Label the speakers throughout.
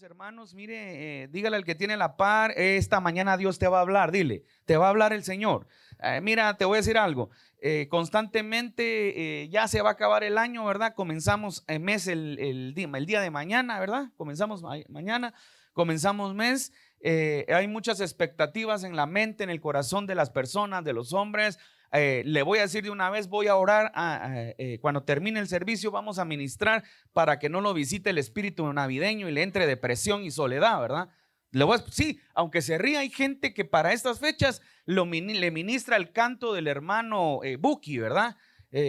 Speaker 1: Hermanos, mire, dígale al que tiene la par, esta mañana Dios te va a hablar, dile, te va a hablar el Señor. Mira, te voy a decir algo, constantemente ya se va a acabar el año, ¿verdad? Comenzamos el mes el día de mañana, ¿verdad? Comenzamos mañana, comenzamos mes. Hay muchas expectativas en la mente, en el corazón de las personas, de los hombres. Le voy a decir de una vez, voy a orar cuando termine el servicio, vamos a ministrar para que no lo visite el espíritu navideño y le entre depresión y soledad, ¿verdad? Sí, aunque se ría, hay gente que para estas fechas le ministra el canto del hermano Buki, ¿verdad?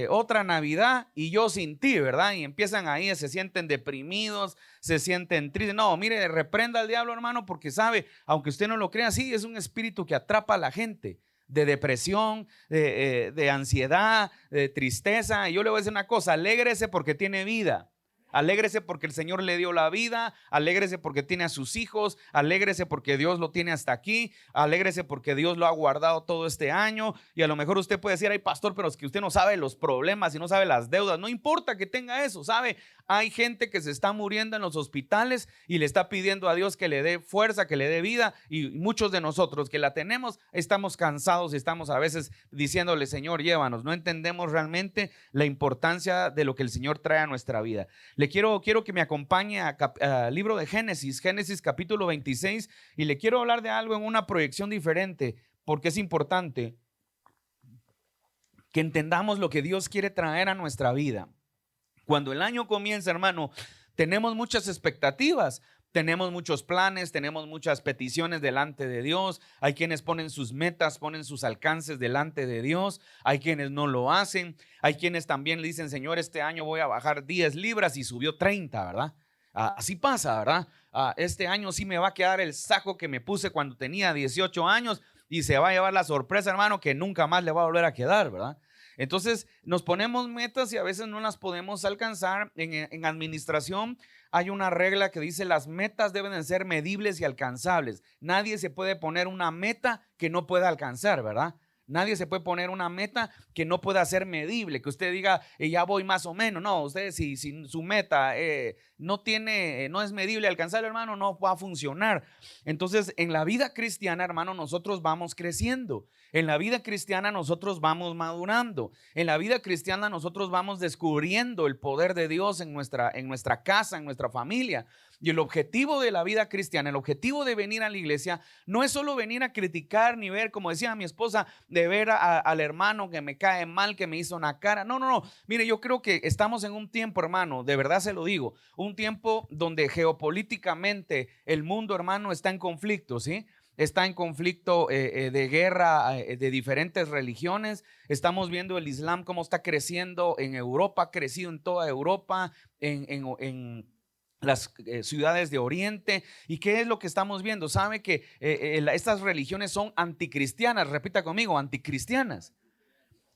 Speaker 1: Otra Navidad y yo sin ti, ¿verdad? Y empiezan ahí, se sienten deprimidos, se sienten tristes. No, mire, reprenda al diablo, hermano, porque sabe, aunque usted no lo crea, sí, es un espíritu que atrapa a la gente de depresión, de ansiedad, de tristeza. Y yo le voy a decir una cosa, alégrese porque tiene vida. Alégrese porque el Señor le dio la vida, alégrese porque tiene a sus hijos, alégrese porque Dios lo tiene hasta aquí, alégrese porque Dios lo ha guardado todo este año. Y a lo mejor usted puede decir, ay pastor, pero es que usted no sabe los problemas y no sabe las deudas. No importa que tenga eso, ¿sabe? Hay gente que se está muriendo en los hospitales y le está pidiendo a Dios que le dé fuerza, que le dé vida, y muchos de nosotros que la tenemos estamos cansados y estamos a veces diciéndole, Señor, llévanos. No entendemos realmente la importancia de lo que el Señor trae a nuestra vida. Quiero que me acompañe al libro de Génesis capítulo 26, y le quiero hablar de algo en una proyección diferente, porque es importante que entendamos lo que Dios quiere traer a nuestra vida. Cuando el año comienza, hermano, tenemos muchas expectativas, tenemos muchos planes, tenemos muchas peticiones delante de Dios. Hay quienes ponen sus metas, ponen sus alcances delante de Dios. Hay quienes no lo hacen. Hay quienes también le dicen, Señor, este año voy a bajar 10 libras y subió 30, ¿verdad? Así pasa, ¿verdad? Este año sí me va a quedar el saco que me puse cuando tenía 18 años y se va a llevar la sorpresa, hermano, que nunca más le va a volver a quedar, ¿verdad? Entonces nos ponemos metas y a veces no las podemos alcanzar. En administración hay una regla que dice las metas deben de ser medibles y alcanzables. Nadie se puede poner una meta que no pueda alcanzar, ¿verdad? Nadie se puede poner una meta que no pueda ser medible, que usted diga ya voy más o menos. No, usted si su meta no es medible, alcanzable, hermano, no va a funcionar. Entonces en la vida cristiana, hermano, nosotros vamos creciendo. En la vida cristiana nosotros vamos madurando. En la vida cristiana nosotros vamos descubriendo el poder de Dios en nuestra casa, en nuestra familia. Y el objetivo de la vida cristiana, el objetivo de venir a la iglesia, no es solo venir a criticar ni ver, como decía mi esposa, de ver al hermano que me cae mal, que me hizo una cara. No. Mire, yo creo que estamos en un tiempo, hermano, de verdad se lo digo, un tiempo donde geopolíticamente el mundo, hermano, está en conflicto, ¿sí? Está en conflicto de guerra de diferentes religiones. Estamos viendo el Islam cómo está creciendo en Europa, ha crecido en toda Europa, en las ciudades de Oriente. ¿Y qué es lo que estamos viendo? Sabe que estas religiones son anticristianas. Repita conmigo, anticristianas.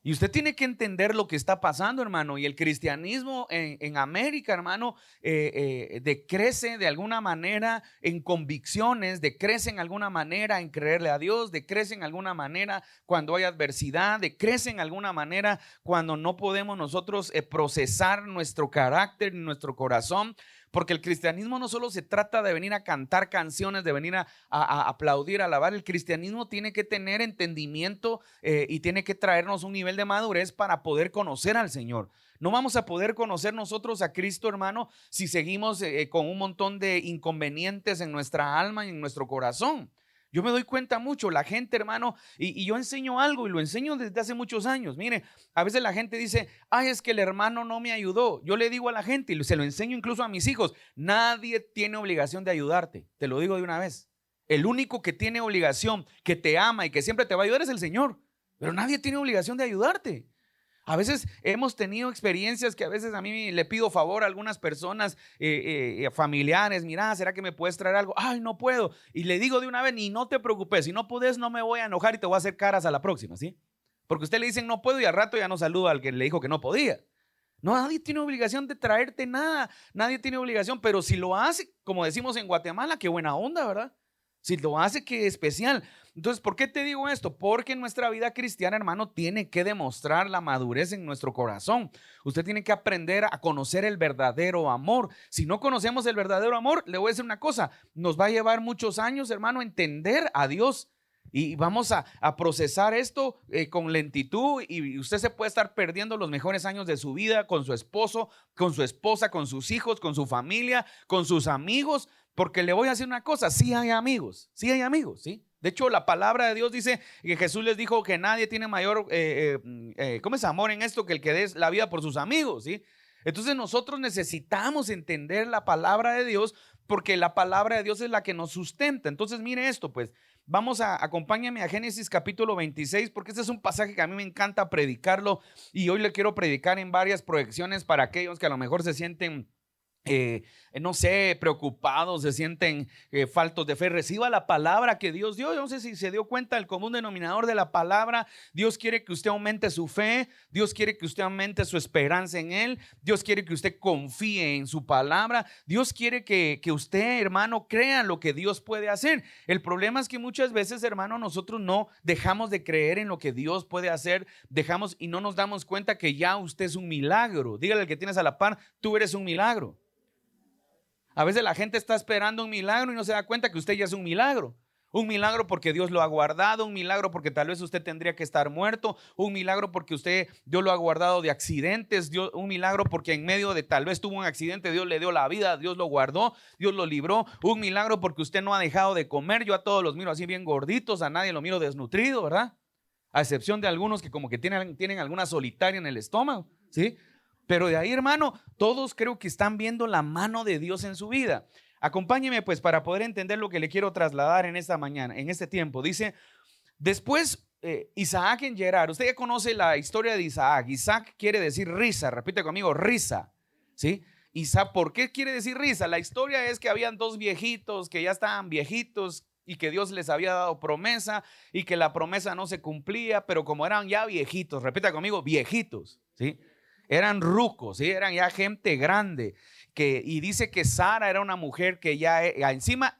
Speaker 1: Y usted tiene que entender lo que está pasando, hermano. Y el cristianismo en América, hermano, decrece de alguna manera en convicciones, decrece en alguna manera en creerle a Dios, decrece en alguna manera cuando hay adversidad, decrece en alguna manera cuando no podemos nosotros procesar nuestro carácter, nuestro corazón. Porque el cristianismo no solo se trata de venir a cantar canciones, de venir a aplaudir, a alabar. El cristianismo tiene que tener entendimiento y tiene que traernos un nivel de madurez para poder conocer al Señor. No vamos a poder conocer nosotros a Cristo, hermano, si seguimos con un montón de inconvenientes en nuestra alma y en nuestro corazón. Yo me doy cuenta mucho, la gente, hermano, y yo enseño algo y lo enseño desde hace muchos años. Mire, a veces la gente dice, ay, es que el hermano no me ayudó. Yo le digo a la gente y se lo enseño incluso a mis hijos, nadie tiene obligación de ayudarte, te lo digo de una vez. El único que tiene obligación, que te ama y que siempre te va a ayudar es el Señor, pero nadie tiene obligación de ayudarte. A veces hemos tenido experiencias que a veces a mí le pido favor a algunas personas familiares. Mira, ¿será que me puedes traer algo? Ay, no puedo. Y le digo de una vez, ni no te preocupes, si no puedes no me voy a enojar y te voy a hacer caras a la próxima, ¿sí? Porque usted le dicen no puedo y al rato ya no saluda al que le dijo que no podía. No, nadie tiene obligación de traerte nada, nadie tiene obligación, pero si lo hace, como decimos en Guatemala, qué buena onda, ¿verdad? Si lo hace, qué especial. Entonces, ¿por qué te digo esto? Porque nuestra vida cristiana, hermano, tiene que demostrar la madurez en nuestro corazón. Usted tiene que aprender a conocer el verdadero amor. Si no conocemos el verdadero amor, le voy a decir una cosa, nos va a llevar muchos años, hermano, entender a Dios. Y vamos a procesar esto con lentitud, y usted se puede estar perdiendo los mejores años de su vida con su esposo, con su esposa, con sus hijos, con su familia, con sus amigos, porque le voy a decir una cosa, sí hay amigos, ¿sí? De hecho, la palabra de Dios dice que Jesús les dijo que nadie tiene mayor, ¿cómo es amor en esto? Que el que dé la vida por sus amigos, ¿sí? Entonces nosotros necesitamos entender la palabra de Dios, porque la palabra de Dios es la que nos sustenta. Entonces mire esto, pues acompáñame a Génesis capítulo 26, porque este es un pasaje que a mí me encanta predicarlo, y hoy le quiero predicar en varias proyecciones para aquellos que a lo mejor se sienten no sé, preocupados, se sienten faltos de fe. Reciba la palabra que Dios dio. Yo no sé si se dio cuenta, el común denominador de la palabra. Dios quiere que usted aumente su fe, Dios quiere que usted aumente su esperanza en Él, Dios quiere que usted confíe en su palabra, Dios quiere que usted, hermano, crea lo que Dios puede hacer. El problema es que muchas veces, hermano, nosotros no dejamos de creer en lo que Dios puede hacer, dejamos y no nos damos cuenta que ya usted es un milagro. Dígale al que tienes a la par, tú eres un milagro. A veces la gente está esperando un milagro y no se da cuenta que usted ya es un milagro. Un milagro porque Dios lo ha guardado, un milagro porque tal vez usted tendría que estar muerto, un milagro porque Dios lo ha guardado de accidentes, un milagro porque en medio de tal vez tuvo un accidente, Dios le dio la vida, Dios lo guardó, Dios lo libró, un milagro porque usted no ha dejado de comer. Yo a todos los miro así bien gorditos, a nadie lo miro desnutrido, ¿verdad? A excepción de algunos que como que tienen alguna solitaria en el estómago, ¿sí? Pero de ahí, hermano, todos creo que están viendo la mano de Dios en su vida. Acompáñeme pues para poder entender lo que le quiero trasladar en esta mañana, en este tiempo. Dice, después Isaac en Gerar. Usted ya conoce la historia de Isaac. Isaac quiere decir risa, repite conmigo, risa, ¿sí? Isaac, ¿por qué quiere decir risa? La historia es que habían dos viejitos que ya estaban viejitos y que Dios les había dado promesa y que la promesa no se cumplía, pero como eran ya viejitos, repita conmigo, viejitos, ¿sí? Eran rucos, ¿sí? Eran ya gente grande, y dice que Sara era una mujer que ya encima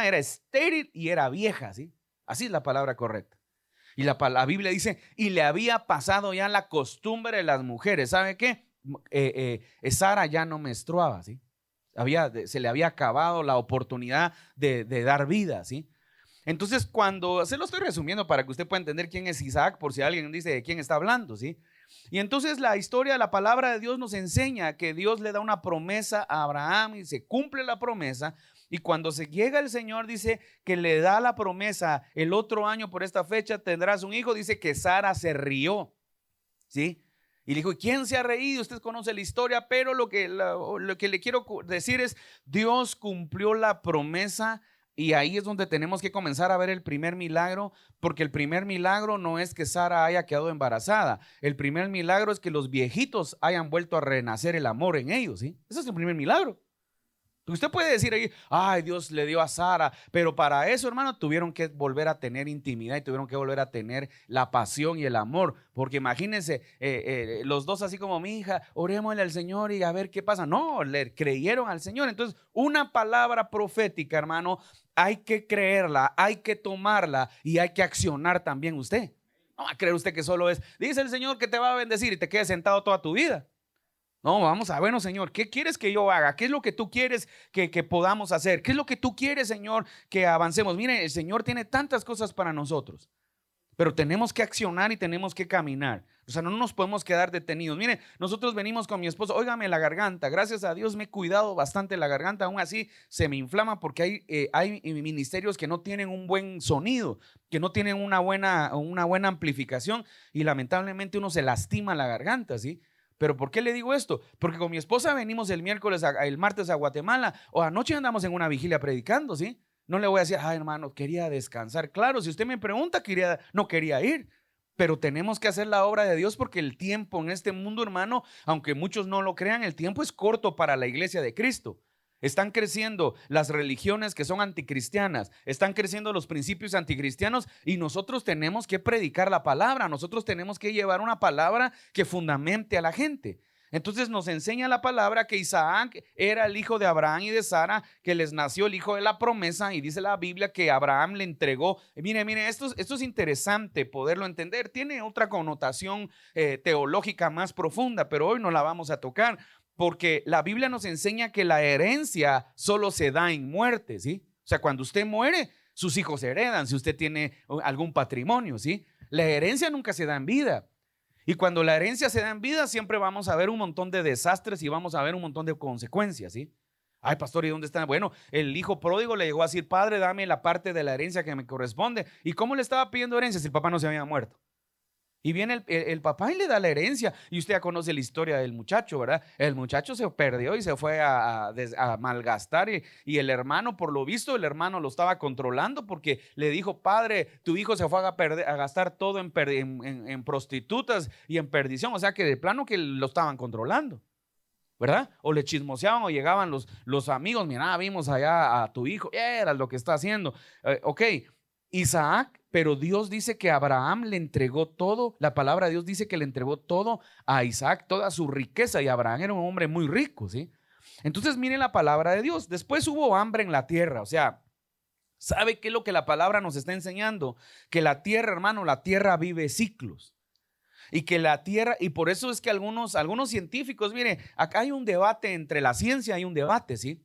Speaker 1: era estéril y era vieja, ¿sí? Así es la palabra correcta. Y la Biblia dice, y le había pasado ya la costumbre de las mujeres. ¿Sabe qué? Sara ya no menstruaba, ¿sí? Se le había acabado la oportunidad de dar vida, ¿sí? Entonces se lo estoy resumiendo para que usted pueda entender quién es Isaac, por si alguien dice de quién está hablando, ¿sí? Y entonces la historia, la palabra de Dios nos enseña que Dios le da una promesa a Abraham y se cumple la promesa. Y cuando se llega el Señor, dice que le da la promesa, el otro año por esta fecha tendrás un hijo. Dice que Sara se rió, ¿sí? Y le dijo, ¿quién se ha reído? Usted conoce la historia, pero lo que le quiero decir es, Dios cumplió la promesa. Y ahí es donde tenemos que comenzar a ver el primer milagro, porque el primer milagro no es que Sara haya quedado embarazada. El primer milagro es que los viejitos hayan vuelto a renacer el amor en ellos, ¿sí? Ese es el primer milagro. Usted puede decir ahí, ay, Dios le dio a Sara, pero para eso, hermano, tuvieron que volver a tener intimidad y tuvieron que volver a tener la pasión y el amor, porque imagínense, los dos así como, mi hija, orémosle al Señor y a ver qué pasa. No, le creyeron al Señor. Entonces, una palabra profética, hermano, hay que creerla, hay que tomarla y hay que accionar también usted. No va a creer usted que solo dice el Señor que te va a bendecir y te quedes sentado toda tu vida. No, vamos a, bueno, Señor, ¿qué quieres que yo haga? ¿Qué es lo que tú quieres que podamos hacer? ¿Qué es lo que tú quieres, Señor, que avancemos? Mire, el Señor tiene tantas cosas para nosotros, pero tenemos que accionar y tenemos que caminar. O sea, no nos podemos quedar detenidos. Mire, nosotros venimos con mi esposo, óigame la garganta. Gracias a Dios me he cuidado bastante la garganta, aún así se me inflama porque hay ministerios que no tienen un buen sonido, que no tienen una buena amplificación y lamentablemente uno se lastima la garganta, ¿sí? ¿Pero por qué le digo esto? Porque con mi esposa venimos el martes a Guatemala, o anoche andamos en una vigilia predicando, ¿sí? No le voy a decir, ay, hermano, quería descansar. Claro, si usted me pregunta, no quería ir, pero tenemos que hacer la obra de Dios porque el tiempo en este mundo, hermano, aunque muchos no lo crean, el tiempo es corto para la iglesia de Cristo. Están creciendo las religiones que son anticristianas, están creciendo los principios anticristianos y nosotros tenemos que predicar la palabra, nosotros tenemos que llevar una palabra que fundamente a la gente. Entonces nos enseña la palabra que Isaac era el hijo de Abraham y de Sara, que les nació el hijo de la promesa, y dice la Biblia que Abraham le entregó. Mire, esto es interesante poderlo entender. Tiene otra connotación teológica más profunda, pero hoy no la vamos a tocar, porque la Biblia nos enseña que la herencia solo se da en muerte, ¿sí? O sea, cuando usted muere, sus hijos heredan, si usted tiene algún patrimonio, ¿sí? La herencia nunca se da en vida. Y cuando la herencia se da en vida, siempre vamos a ver un montón de desastres y vamos a ver un montón de consecuencias, ¿sí? Ay, pastor, ¿y dónde está? Bueno, el hijo pródigo le llegó a decir: padre, dame la parte de la herencia que me corresponde. ¿Y cómo le estaba pidiendo herencia si el papá no se había muerto? Y viene el papá y le da la herencia. Y usted ya conoce la historia del muchacho, ¿verdad? El muchacho se perdió y se fue a malgastar. Y el hermano, por lo visto, el hermano lo estaba controlando, porque le dijo: padre, tu hijo se fue a gastar todo en prostitutas y en perdición. O sea que de plano que lo estaban controlando, ¿verdad? O le chismoseaban, o llegaban los amigos: mira, vimos allá a tu hijo, era lo que está haciendo. Ok, Isaac, pero Dios dice que Abraham le entregó todo. La palabra de Dios dice que le entregó todo a Isaac, toda su riqueza, y Abraham era un hombre muy rico, ¿sí? Entonces miren la palabra de Dios. Después hubo hambre en la tierra. O sea, ¿sabe qué es lo que la palabra nos está enseñando? Que la tierra, hermano, la tierra vive ciclos. Y que la tierra, y por eso es que algunos científicos, mire, acá hay un debate entre la ciencia, hay un debate, ¿sí?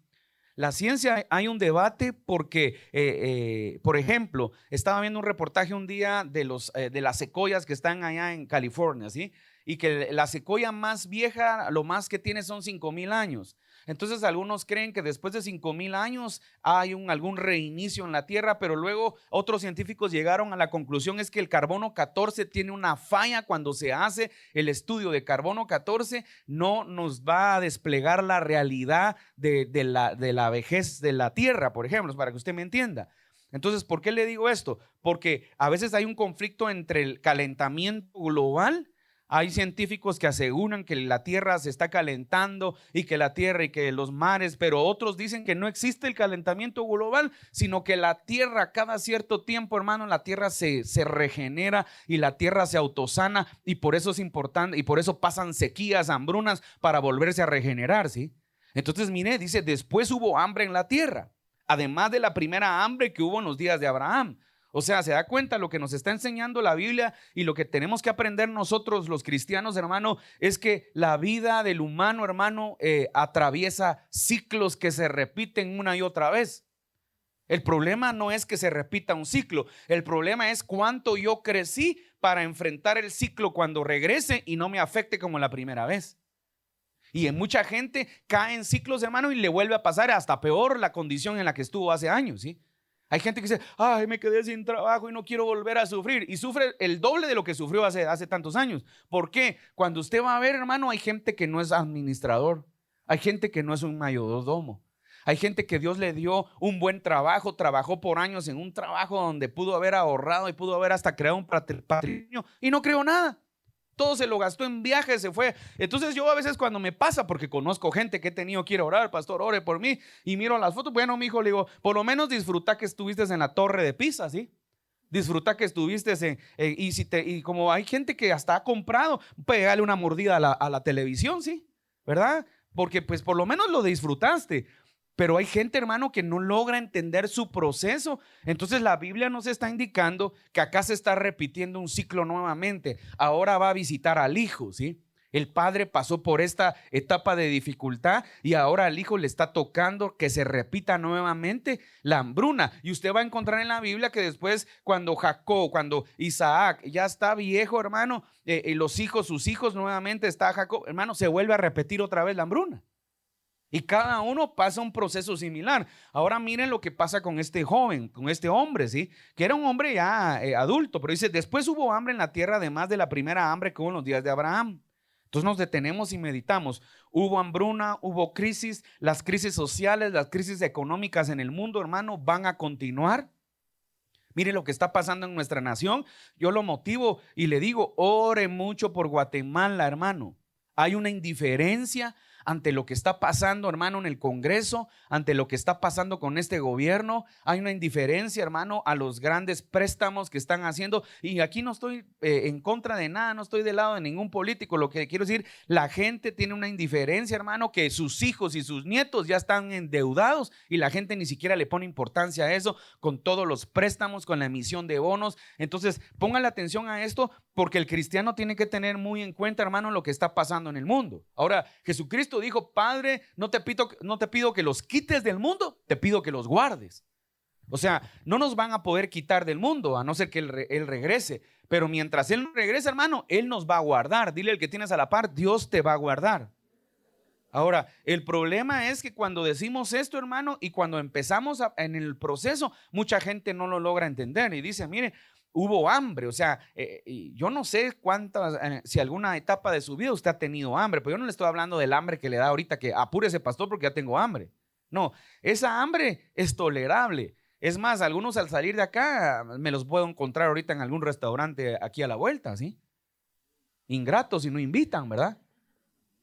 Speaker 1: La ciencia, hay un debate porque, por ejemplo, estaba viendo un reportaje un día de las secoyas que están allá en California, ¿sí? Y que la secoya más vieja, lo más que tiene son 5,000 años. Entonces algunos creen que después de 5,000 años hay algún reinicio en la tierra, pero luego otros científicos llegaron a la conclusión es que el carbono 14 tiene una falla. Cuando se hace el estudio de carbono 14, no nos va a desplegar la realidad de la vejez de la tierra, por ejemplo, para que usted me entienda. Entonces, ¿por qué le digo esto? Porque a veces hay un conflicto entre el calentamiento global. Hay científicos que aseguran que la tierra se está calentando y que la tierra y que los mares, pero otros dicen que no existe el calentamiento global, sino que la tierra cada cierto tiempo, hermano, la tierra se regenera y la tierra se autosana, y por eso es importante, y por eso pasan sequías, hambrunas, para volverse a regenerar, ¿sí? Entonces, mire, dice: después hubo hambre en la tierra, además de la primera hambre que hubo en los días de Abraham. O sea, se da cuenta lo que nos está enseñando la Biblia, y lo que tenemos que aprender nosotros los cristianos, hermano, es que la vida del humano, hermano, atraviesa ciclos que se repiten una y otra vez. El problema no es que se repita un ciclo, el problema es cuánto yo crecí para enfrentar el ciclo cuando regrese y no me afecte como la primera vez. Y en mucha gente cae en ciclos, hermano, y le vuelve a pasar hasta peor la condición en la que estuvo hace años, ¿sí? Hay gente que dice: ay, me quedé sin trabajo y no quiero volver a sufrir. Y sufre el doble de lo que sufrió hace tantos años. ¿Por qué? Cuando usted va a ver, hermano, hay gente que no es administrador. Hay gente que no es un mayordomo. Hay gente que Dios le dio un buen trabajo, trabajó por años en un trabajo donde pudo haber ahorrado y pudo haber hasta creado un patrimonio, y no creó nada. Todo se lo gastó en viajes, se fue. Entonces yo a veces, cuando me pasa, porque conozco gente que he tenido que ir a orar: pastor, ore por mí, y miro las fotos, bueno, mi hijo, le digo: por lo menos disfruta que estuviste en la torre de Pisa, ¿sí? Disfruta que estuviste y como hay gente que hasta ha comprado, pégale una mordida a la televisión, ¿sí? ¿Verdad? Porque pues por lo menos lo disfrutaste. Pero hay gente, hermano, que no logra entender su proceso. Entonces la Biblia nos está indicando que acá se está repitiendo un ciclo nuevamente. Ahora va a visitar al hijo, ¿sí? El padre pasó por esta etapa de dificultad y ahora al hijo le está tocando que se repita nuevamente la hambruna. Y usted va a encontrar en la Biblia que después, cuando Isaac ya está viejo, hermano, sus hijos nuevamente, está Jacob, hermano, se vuelve a repetir otra vez la hambruna. Y cada uno pasa un proceso similar. Ahora miren lo que pasa con este joven, con este hombre, ¿sí? Que era un hombre ya adulto, pero dice: después hubo hambre en la tierra, además de la primera hambre que hubo en los días de Abraham. Entonces nos detenemos y meditamos. Hubo hambruna, hubo crisis, las crisis sociales, las crisis económicas en el mundo, hermano, van a continuar. Mire lo que está pasando en nuestra nación. Yo lo motivo y le digo: ore mucho por Guatemala, hermano. Hay una indiferencia, ante lo que está pasando, hermano, en el Congreso, ante lo que está pasando con este gobierno. Hay una indiferencia, hermano, a los grandes préstamos que están haciendo. Y aquí no estoy en contra de nada, no estoy del lado de ningún político. Lo que quiero decir, la gente tiene una indiferencia, hermano, que sus hijos y sus nietos ya están endeudados y la gente ni siquiera le pone importancia a eso, con todos los préstamos, con la emisión de bonos. Entonces, póngale atención a esto, porque el cristiano tiene que tener muy en cuenta, hermano, lo que está pasando en el mundo. Ahora, Jesucristo dijo: Padre, no te pido que los quites del mundo, te pido que los guardes. O sea, no nos van a poder quitar del mundo, a no ser que Él regrese. Pero mientras Él no regrese, hermano, Él nos va a guardar. Dile al que tienes a la par: Dios te va a guardar. Ahora, el problema es que cuando decimos esto, hermano, y cuando empezamos en el proceso, mucha gente no lo logra entender y dice: mire, hubo hambre. O sea, y yo no sé cuántas, si alguna etapa de su vida usted ha tenido hambre, pero yo no le estoy hablando del hambre que le da ahorita, que apúrese, pastor, porque ya tengo hambre. No, esa hambre es tolerable. Es más, algunos al salir de acá me los puedo encontrar ahorita en algún restaurante aquí a la vuelta, ¿sí? Ingratos y no invitan, ¿verdad?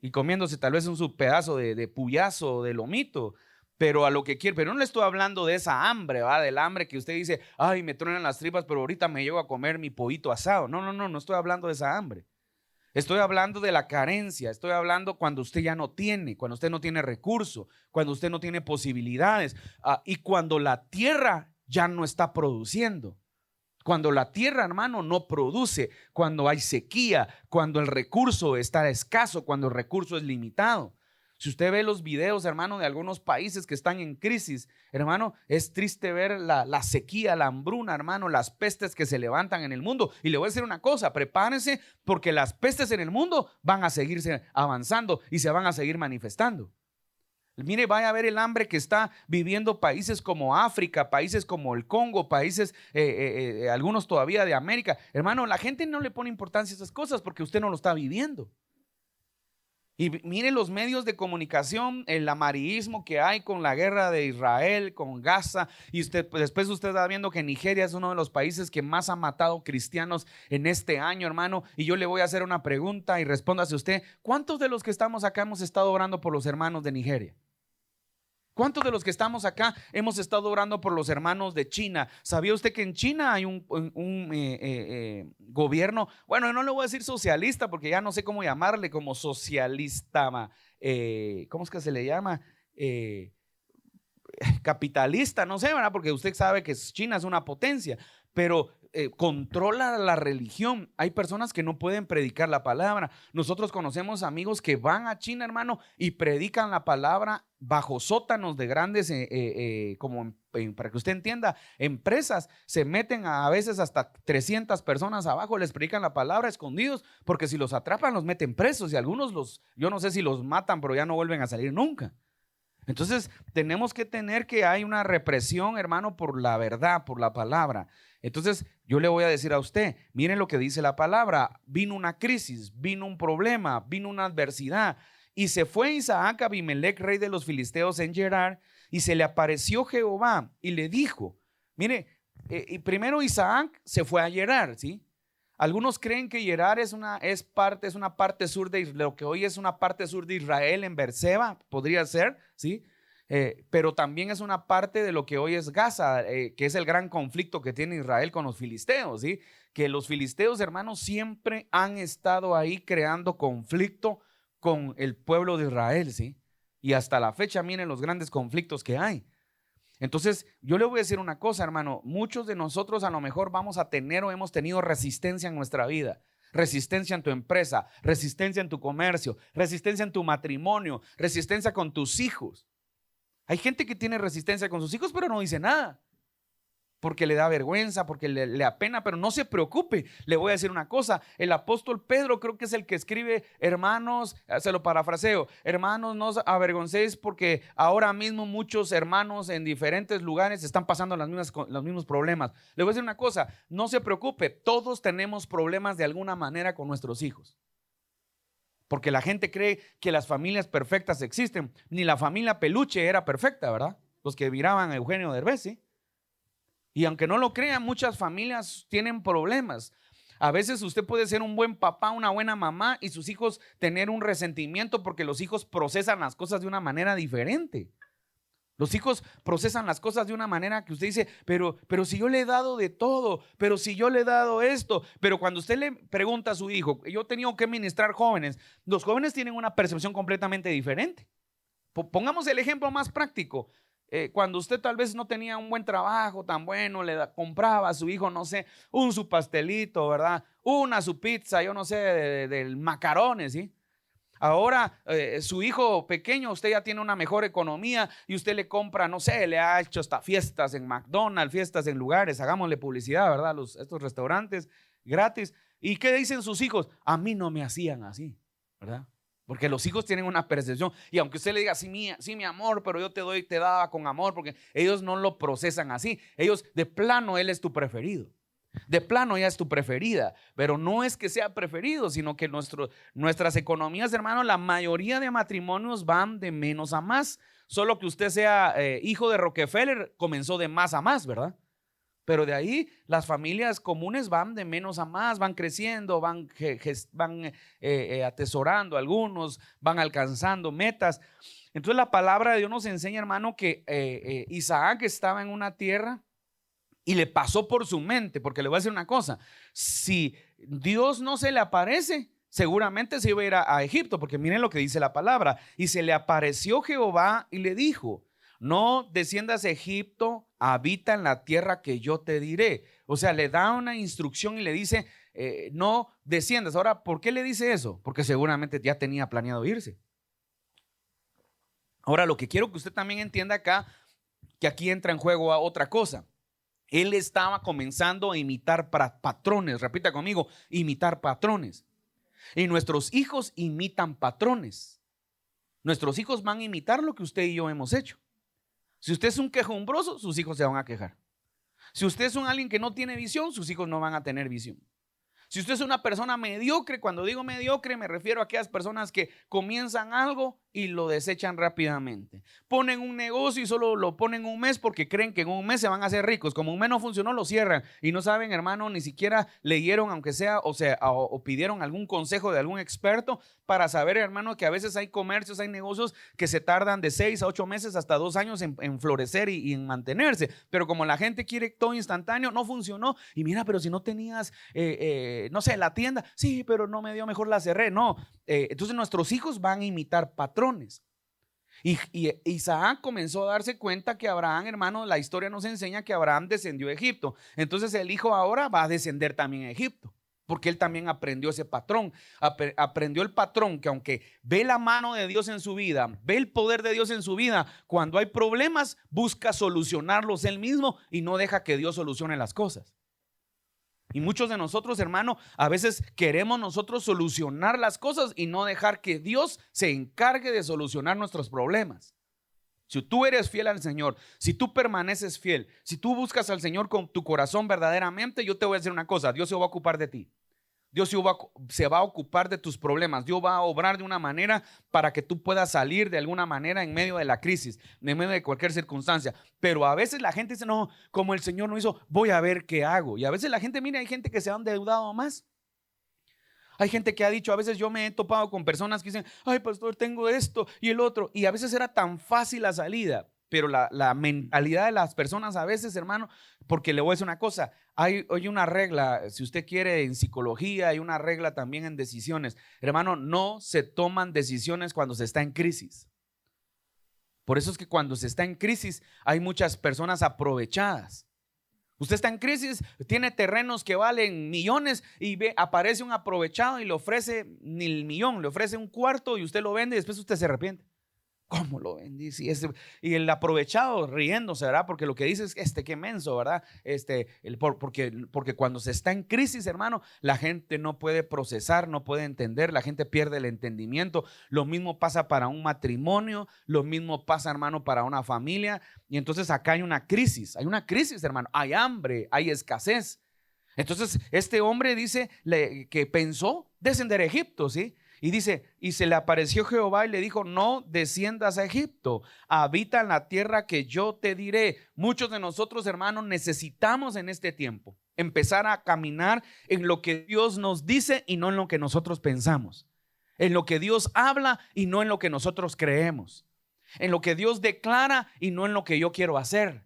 Speaker 1: Y comiéndose tal vez un su pedazo de puyazo, de lomito, pero a lo que quiere. Pero no le estoy hablando de esa hambre, ¿va? Del hambre que usted dice: ay, me truenan las tripas, pero ahorita me llego a comer mi pollito asado. No estoy hablando de esa hambre. Estoy hablando de la carencia. Estoy hablando cuando usted ya no tiene, cuando usted no tiene recursos, cuando usted no tiene posibilidades, y cuando la tierra ya no está produciendo. Cuando la tierra, hermano, no produce, cuando hay sequía, cuando el recurso está escaso, cuando el recurso es limitado. Si usted ve los videos, hermano, de algunos países que están en crisis, hermano, es triste ver la sequía, la hambruna, hermano, las pestes que se levantan en el mundo. Y le voy a decir una cosa: prepárense, porque las pestes en el mundo van a seguirse avanzando y se van a seguir manifestando. Mire, vaya a ver el hambre que está viviendo países como África, países como el Congo, países, algunos todavía de América. Hermano, la gente no le pone importancia a esas cosas porque usted no lo está viviendo. Y mire los medios de comunicación, el amarillismo que hay con la guerra de Israel, con Gaza. Y después usted está viendo que Nigeria es uno de los países que más ha matado cristianos en este año, hermano. Y yo le voy a hacer una pregunta y respóndase usted: ¿cuántos de los que estamos acá hemos estado orando por los hermanos de Nigeria? ¿Cuántos de los que estamos acá hemos estado orando por los hermanos de China? ¿Sabía usted que en China hay un gobierno? Bueno, no le voy a decir socialista porque ya no sé cómo llamarle, como socialista, ¿cómo es que se le llama? Capitalista, no sé, ¿verdad? Porque usted sabe que China es una potencia, pero controla la religión. Hay personas que no pueden predicar la palabra. Nosotros conocemos amigos que van a China, hermano, y predican la palabra bajo sótanos de grandes, como para que usted entienda, empresas. Se meten a veces hasta 300 personas abajo, les predican la palabra escondidos, porque si los atrapan los meten presos, y algunos yo no sé si los matan, pero ya no vuelven a salir nunca. Entonces tenemos que tener que hay una represión, hermano, por la verdad, por la palabra. Entonces yo le voy a decir a usted: miren lo que dice la palabra. Vino una crisis, vino un problema, vino una adversidad, y se fue Isaac a Abimelech, rey de los filisteos, en Gerar, y se le apareció Jehová y le dijo, mire, y primero Isaac se fue a Gerar, ¿sí? Algunos creen que Gerar es una parte sur de lo que hoy es una parte sur de Israel, en Beerseba, podría ser, ¿sí? Pero también es una parte de lo que hoy es Gaza, que es el gran conflicto que tiene Israel con los filisteos, ¿sí? Que los filisteos, hermanos, siempre han estado ahí creando conflicto con el pueblo de Israel, ¿sí? Y hasta la fecha, miren los grandes conflictos que hay. Entonces, yo le voy a decir una cosa, hermano: muchos de nosotros a lo mejor vamos a tener o hemos tenido resistencia en nuestra vida. Resistencia en tu empresa, resistencia en tu comercio, resistencia en tu matrimonio, resistencia con tus hijos. Hay gente que tiene resistencia con sus hijos, pero no dice nada, porque le da vergüenza, porque le apena. Pero no se preocupe, le voy a decir una cosa: el apóstol Pedro creo que es el que escribe: hermanos, se lo parafraseo, hermanos, no os avergoncéis, porque ahora mismo muchos hermanos en diferentes lugares están pasando los mismos problemas. Le voy a decir una cosa: no se preocupe, todos tenemos problemas de alguna manera con nuestros hijos. Porque la gente cree que las familias perfectas existen. Ni la familia Peluche era perfecta, ¿verdad? Los que miraban a Eugenio Derbez, ¿sí? Y aunque no lo crean, muchas familias tienen problemas. A veces usted puede ser un buen papá, una buena mamá y sus hijos tener un resentimiento porque los hijos procesan las cosas de una manera diferente. Los hijos procesan las cosas de una manera que usted dice, pero si yo le he dado de todo, pero si yo le he dado esto, pero cuando usted le pregunta a su hijo, yo he tenido que ministrar jóvenes, los jóvenes tienen una percepción completamente diferente. Pongamos el ejemplo más práctico. Cuando usted tal vez no tenía un buen trabajo tan bueno, compraba a su hijo, no sé, su pastelito, ¿verdad? Su pizza, yo no sé, del macarones, ¿sí? Ahora su hijo pequeño, usted ya tiene una mejor economía y usted le compra, no sé, le ha hecho hasta fiestas en McDonald's, fiestas en lugares, hagámosle publicidad, ¿verdad? Estos restaurantes gratis. ¿Y qué dicen sus hijos? A mí no me hacían así, ¿verdad? Porque los hijos tienen una percepción y aunque usted le diga, sí, mi amor, pero yo te daba con amor, porque ellos no lo procesan así. Ellos de plano, él es tu preferido. De plano ya es tu preferida, pero no es que sea preferido, sino que nuestras economías, hermano, la mayoría de matrimonios van de menos a más. Solo que usted sea hijo de Rockefeller, comenzó de más a más, ¿verdad? Pero de ahí las familias comunes van de menos a más, van creciendo, van atesorando algunos, van alcanzando metas. Entonces la palabra de Dios nos enseña, hermano, que Isaac estaba en una tierra y le pasó por su mente, porque le voy a decir una cosa, si Dios no se le aparece, seguramente se iba a ir a Egipto, porque miren lo que dice la palabra, y se le apareció Jehová y le dijo, no desciendas a Egipto, habita en la tierra que yo te diré. O sea, le da una instrucción y le dice, no desciendas. Ahora, ¿por qué le dice eso? Porque seguramente ya tenía planeado irse. Ahora, lo que quiero que usted también entienda acá, que aquí entra en juego a otra cosa. Él estaba comenzando a imitar patrones. Repita conmigo, imitar patrones. Y nuestros hijos imitan patrones. Nuestros hijos van a imitar lo que usted y yo hemos hecho. Si usted es un quejumbroso, sus hijos se van a quejar. Si usted es alguien que no tiene visión, sus hijos no van a tener visión. Si usted es una persona mediocre, cuando digo mediocre me refiero a aquellas personas que comienzan algo y lo desechan rápidamente. Ponen un negocio y solo lo ponen un mes porque creen que en un mes se van a hacer ricos. Como un mes no funcionó, lo cierran y no saben, hermano, ni siquiera leyeron, aunque sea, o pidieron algún consejo de algún experto para saber, hermano, que a veces hay comercios, hay negocios que se tardan de 6 a 8 meses hasta 2 años en florecer y en mantenerse. Pero como la gente quiere todo instantáneo, no funcionó. Y mira, pero si no tenías, no sé, la tienda, sí, pero no me dio, mejor la cerré. No, entonces nuestros hijos van a imitar patrones. Y Isaac comenzó a darse cuenta que Abraham, hermano, la historia nos enseña que Abraham descendió a Egipto. Entonces el hijo ahora va a descender también a Egipto, porque él también aprendió ese patrón. Aprendió el patrón que aunque ve la mano de Dios en su vida, ve el poder de Dios en su vida, cuando hay problemas busca solucionarlos él mismo y no deja que Dios solucione las cosas. Y muchos de nosotros, hermano, a veces queremos nosotros solucionar las cosas y no dejar que Dios se encargue de solucionar nuestros problemas. Si tú eres fiel al Señor, si tú permaneces fiel, si tú buscas al Señor con tu corazón verdaderamente, yo te voy a decir una cosa, Dios se va a ocupar de ti. Dios se va a ocupar de tus problemas. Dios va a obrar de una manera para que tú puedas salir de alguna manera en medio de la crisis, en medio de cualquier circunstancia. Pero a veces la gente dice, no, como el Señor no hizo, voy a ver qué hago. Y a veces la gente, mira, hay gente que se ha endeudado más. Hay gente que ha dicho, a veces yo me he topado con personas que dicen, ay, pastor, tengo esto y el otro. Y a veces era tan fácil la salida. Pero la mentalidad de las personas a veces, hermano, porque le voy a decir una cosa, hay una regla, si usted quiere, en psicología, hay una regla también en decisiones. Hermano, no se toman decisiones cuando se está en crisis. Por eso es que cuando se está en crisis hay muchas personas aprovechadas. Usted está en crisis, tiene terrenos que valen millones y aparece un aprovechado y le ofrece ni el millón, le ofrece un cuarto y usted lo vende y después usted se arrepiente. ¿Cómo lo bendice? Y el aprovechado riéndose, ¿verdad? Porque lo que dice es qué menso, ¿verdad? Porque cuando se está en crisis, hermano, la gente no puede procesar, no puede entender, la gente pierde el entendimiento. Lo mismo pasa para un matrimonio, lo mismo pasa, hermano, para una familia. Y entonces acá hay una crisis, hermano. Hay hambre, hay escasez. Entonces este hombre dice que pensó descender a Egipto, ¿sí? Y dice, y se le apareció Jehová y le dijo, no desciendas a Egipto, habita en la tierra que yo te diré. Muchos de nosotros, hermanos, necesitamos en este tiempo empezar a caminar en lo que Dios nos dice y no en lo que nosotros pensamos, en lo que Dios habla y no en lo que nosotros creemos, en lo que Dios declara y no en lo que yo quiero hacer.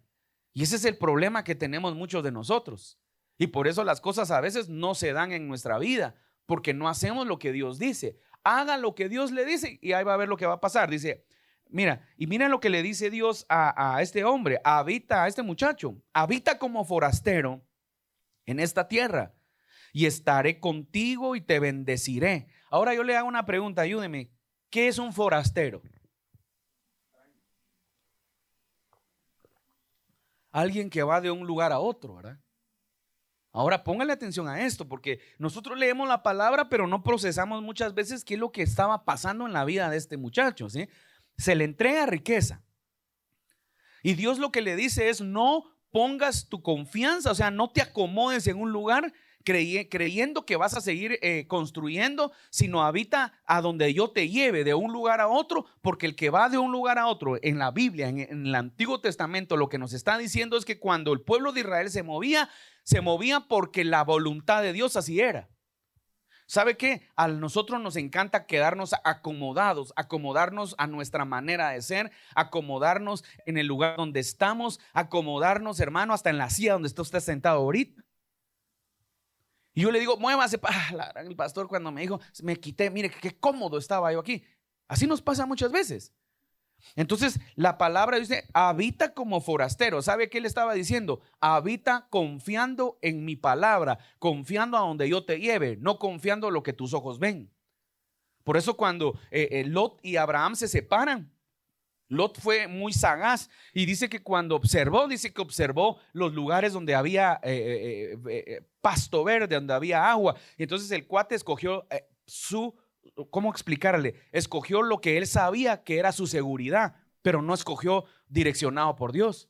Speaker 1: Y ese es el problema que tenemos muchos de nosotros. Y por eso las cosas a veces no se dan en nuestra vida, porque no hacemos lo que Dios dice. Haga lo que Dios le dice y ahí va a ver lo que va a pasar. Dice, mira, y miren lo que le dice Dios a este hombre, a este muchacho, habita como forastero en esta tierra y estaré contigo y te bendeciré. Ahora yo le hago una pregunta, ayúdeme, ¿qué es un forastero? Alguien que va de un lugar a otro, ¿verdad? Ahora póngale atención a esto, porque nosotros leemos la palabra, pero no procesamos muchas veces qué es lo que estaba pasando en la vida de este muchacho, ¿sí? Se le entrega riqueza. Y Dios lo que le dice es: no pongas tu confianza, o sea, no te acomodes en un lugar creyendo que vas a seguir construyendo, sino habita a donde yo te lleve de un lugar a otro, porque el que va de un lugar a otro en la Biblia, en el Antiguo Testamento, lo que nos está diciendo es que cuando el pueblo de Israel se movía porque la voluntad de Dios así era. ¿Sabe qué? A nosotros nos encanta quedarnos acomodarnos a nuestra manera de ser, acomodarnos en el lugar donde estamos, acomodarnos, hermano, hasta en la silla donde está usted sentado ahorita. Y yo le digo, muévase. El pastor cuando me dijo, me quité, mire qué cómodo estaba yo aquí. Así nos pasa muchas veces. Entonces la palabra dice, habita como forastero. ¿Sabe qué le estaba diciendo? Habita confiando en mi palabra, confiando a donde yo te lleve, no confiando en lo que tus ojos ven. Por eso cuando Lot y Abraham se separan, Lot fue muy sagaz y dice que cuando observó los lugares donde había pasto verde, donde había agua. Y entonces el cuate escogió ¿cómo explicarle? Escogió lo que él sabía que era su seguridad, pero no escogió direccionado por Dios.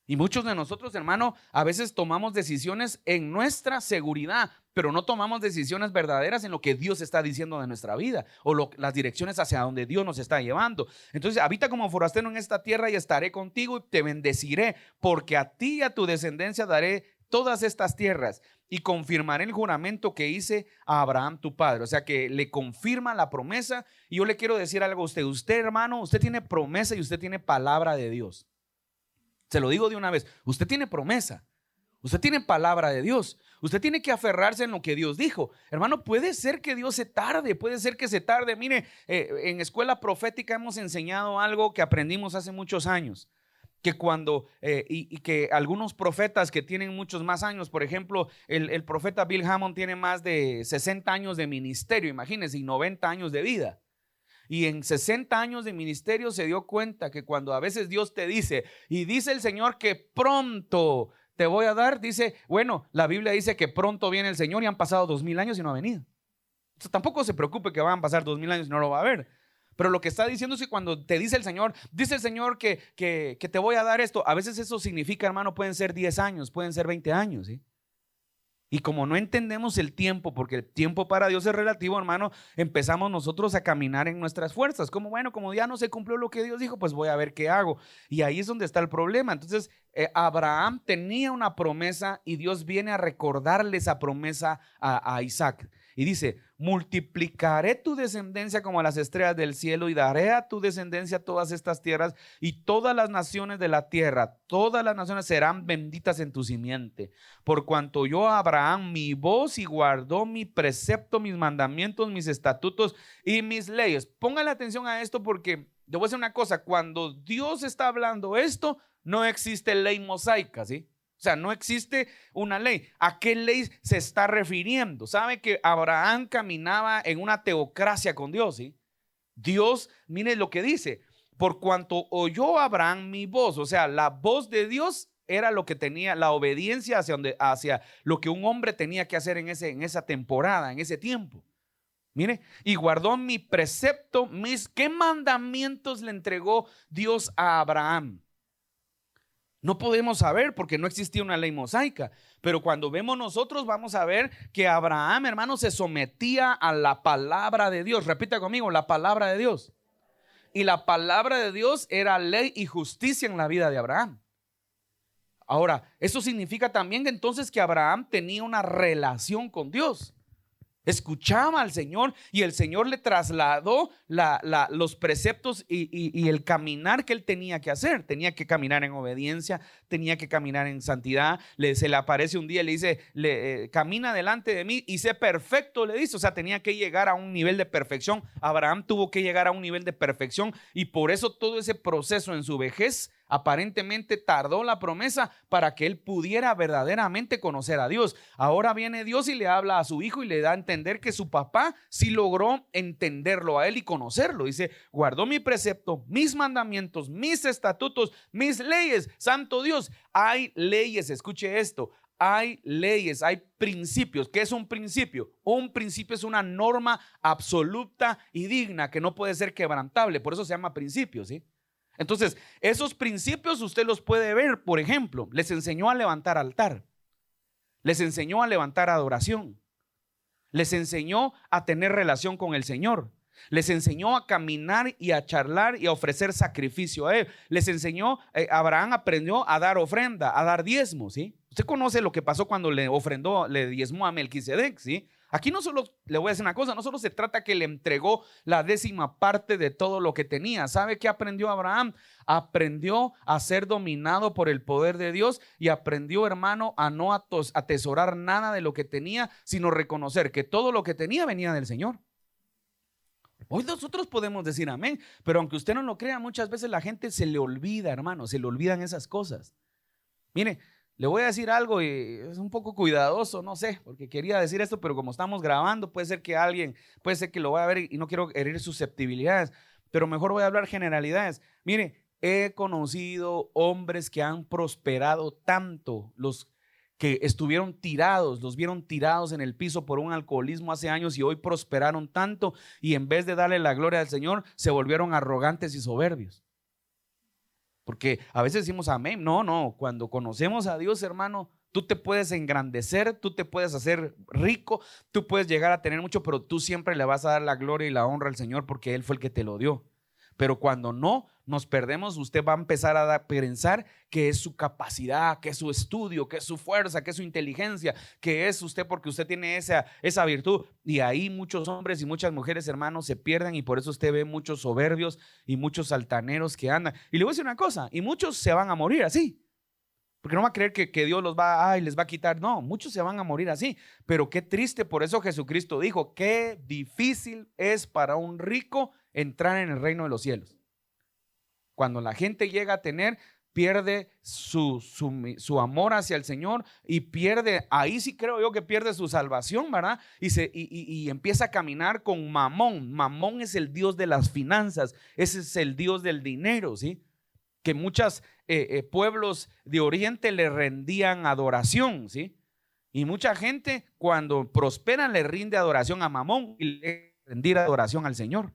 Speaker 1: Y muchos de nosotros, hermano, a veces tomamos decisiones en nuestra seguridad, pero no tomamos decisiones verdaderas en lo que Dios está diciendo de nuestra vida o las direcciones hacia donde Dios nos está llevando. Entonces, habita como forastero en esta tierra y estaré contigo y te bendeciré, porque a ti y a tu descendencia daré todas estas tierras y confirmaré el juramento que hice a Abraham tu padre. O sea que le confirma la promesa. Y yo le quiero decir algo a usted, hermano, usted tiene promesa y usted tiene palabra de Dios. Se lo digo de una vez, usted tiene promesa, usted tiene palabra de Dios, usted tiene que aferrarse en lo que Dios dijo. Hermano, puede ser que Dios se tarde, puede ser que se tarde. Mire, en escuela profética hemos enseñado algo que aprendimos hace muchos años, que cuando, y que algunos profetas que tienen muchos más años, por ejemplo, el profeta Bill Hammond tiene más de 60 años de ministerio, imagínense, y 90 años de vida. Y en 60 años de ministerio se dio cuenta que cuando a veces Dios te dice, y dice el Señor que pronto te voy a dar, dice, bueno, la Biblia dice que pronto viene el Señor y han pasado 2000 años y no ha venido. Entonces, tampoco se preocupe que van a pasar 2000 años y no lo va a ver. Pero lo que está diciendo es que cuando te dice el Señor que te voy a dar esto, a veces eso significa, hermano, pueden ser 10 años, pueden ser 20 años, ¿sí? Y como no entendemos el tiempo, porque el tiempo para Dios es relativo, hermano, empezamos nosotros a caminar en nuestras fuerzas. Como bueno, como ya no se cumplió lo que Dios dijo, pues voy a ver qué hago. Y ahí es donde está el problema. Entonces, Abraham tenía una promesa y Dios viene a recordarle esa promesa a Isaac. Y dice, multiplicaré tu descendencia como las estrellas del cielo y daré a tu descendencia todas estas tierras y todas las naciones de la tierra, todas las naciones serán benditas en tu simiente. Por cuanto yo a Abraham mi voz y guardó mi precepto, mis mandamientos, mis estatutos y mis leyes. Póngale atención a esto porque te voy a decir una cosa, cuando Dios está hablando esto, no existe ley mosaica, ¿sí? O sea, no existe una ley. ¿A qué ley se está refiriendo? ¿Sabe que Abraham caminaba en una teocracia con Dios? ¿Sí? Dios, mire lo que dice, por cuanto oyó Abraham mi voz, o sea, la voz de Dios era lo que tenía, la obediencia hacia lo que un hombre tenía que hacer en esa temporada, en ese tiempo. Mire, y guardó mi precepto, ¿qué mandamientos le entregó Dios a Abraham? No podemos saber porque no existía una ley mosaica, pero cuando vemos nosotros vamos a ver que Abraham, hermano, se sometía a la palabra de Dios. Repita conmigo, la palabra de Dios. Y la palabra de Dios era ley y justicia en la vida de Abraham. Ahora, eso significa también que entonces que Abraham tenía una relación con Dios. Escuchaba al Señor y el Señor le trasladó los preceptos y el caminar que él tenía que hacer. Tenía que caminar en obediencia, tenía que caminar en santidad. Se le aparece un día y le dice, camina delante de mí y sé perfecto, le dice. O sea, tenía que llegar a un nivel de perfección. Abraham tuvo que llegar a un nivel de perfección y por eso todo ese proceso en su vejez aparentemente tardó la promesa para que él pudiera verdaderamente conocer a Dios. Ahora viene Dios y le habla a su hijo y le da a entender que su papá sí logró entenderlo a él y conocerlo. Dice, guardó mi precepto, mis mandamientos, mis estatutos, mis leyes. Santo Dios, hay leyes, escuche esto. Hay leyes, hay principios. ¿Qué es un principio? Un principio es una norma absoluta y digna que no puede ser quebrantable. Por eso se llama principio, ¿sí? Entonces, esos principios usted los puede ver. Por ejemplo, les enseñó a levantar altar, les enseñó a levantar adoración, les enseñó a tener relación con el Señor, les enseñó a caminar y a charlar y a ofrecer sacrificio a él. Les enseñó, Abraham aprendió a dar ofrenda, a dar diezmos, ¿sí? Usted conoce lo que pasó cuando le ofrendó, le diezmó a Melquisedec, ¿sí? Aquí no solo, le voy a decir una cosa, no solo se trata que le entregó la 10ª parte de todo lo que tenía. ¿Sabe qué aprendió Abraham? Aprendió a ser dominado por el poder de Dios y aprendió, hermano, a no atesorar nada de lo que tenía, sino reconocer que todo lo que tenía venía del Señor. Hoy nosotros podemos decir amén, pero aunque usted no lo crea, muchas veces la gente se le olvida, hermano, se le olvidan esas cosas. Mire, le voy a decir algo y es un poco cuidadoso, no sé, porque quería decir esto, pero como estamos grabando, puede ser que lo vaya a ver y no quiero herir susceptibilidades, pero mejor voy a hablar generalidades. Mire, he conocido hombres que han prosperado tanto, los que estuvieron tirados, los vieron tirados en el piso por un alcoholismo hace años y hoy prosperaron tanto y en vez de darle la gloria al Señor, se volvieron arrogantes y soberbios. Porque a veces decimos amén. No, cuando conocemos a Dios, hermano, tú te puedes engrandecer, tú te puedes hacer rico, tú puedes llegar a tener mucho, pero tú siempre le vas a dar la gloria y la honra al Señor porque Él fue el que te lo dio. Pero cuando no nos perdemos, usted va a empezar a pensar que es su capacidad, que es su estudio, que es su fuerza, que es su inteligencia, que es usted porque usted tiene esa virtud. Y ahí muchos hombres y muchas mujeres, hermanos, se pierden y por eso usted ve muchos soberbios y muchos altaneros que andan. Y le voy a decir una cosa, y muchos se van a morir así. Porque no va a creer que Dios les va a quitar. No, muchos se van a morir así. Pero qué triste, por eso Jesucristo dijo, qué difícil es para un rico entrar en el reino de los cielos. Cuando la gente llega a tener, pierde su amor hacia el Señor y pierde, ahí sí creo yo que pierde su salvación, ¿verdad? Y empieza a caminar con Mamón. Mamón es el Dios de las finanzas, ese es el Dios del dinero, ¿sí? Que muchos pueblos de Oriente le rendían adoración, ¿sí? Y mucha gente cuando prosperan le rinde adoración a Mamón y le rendir adoración al Señor.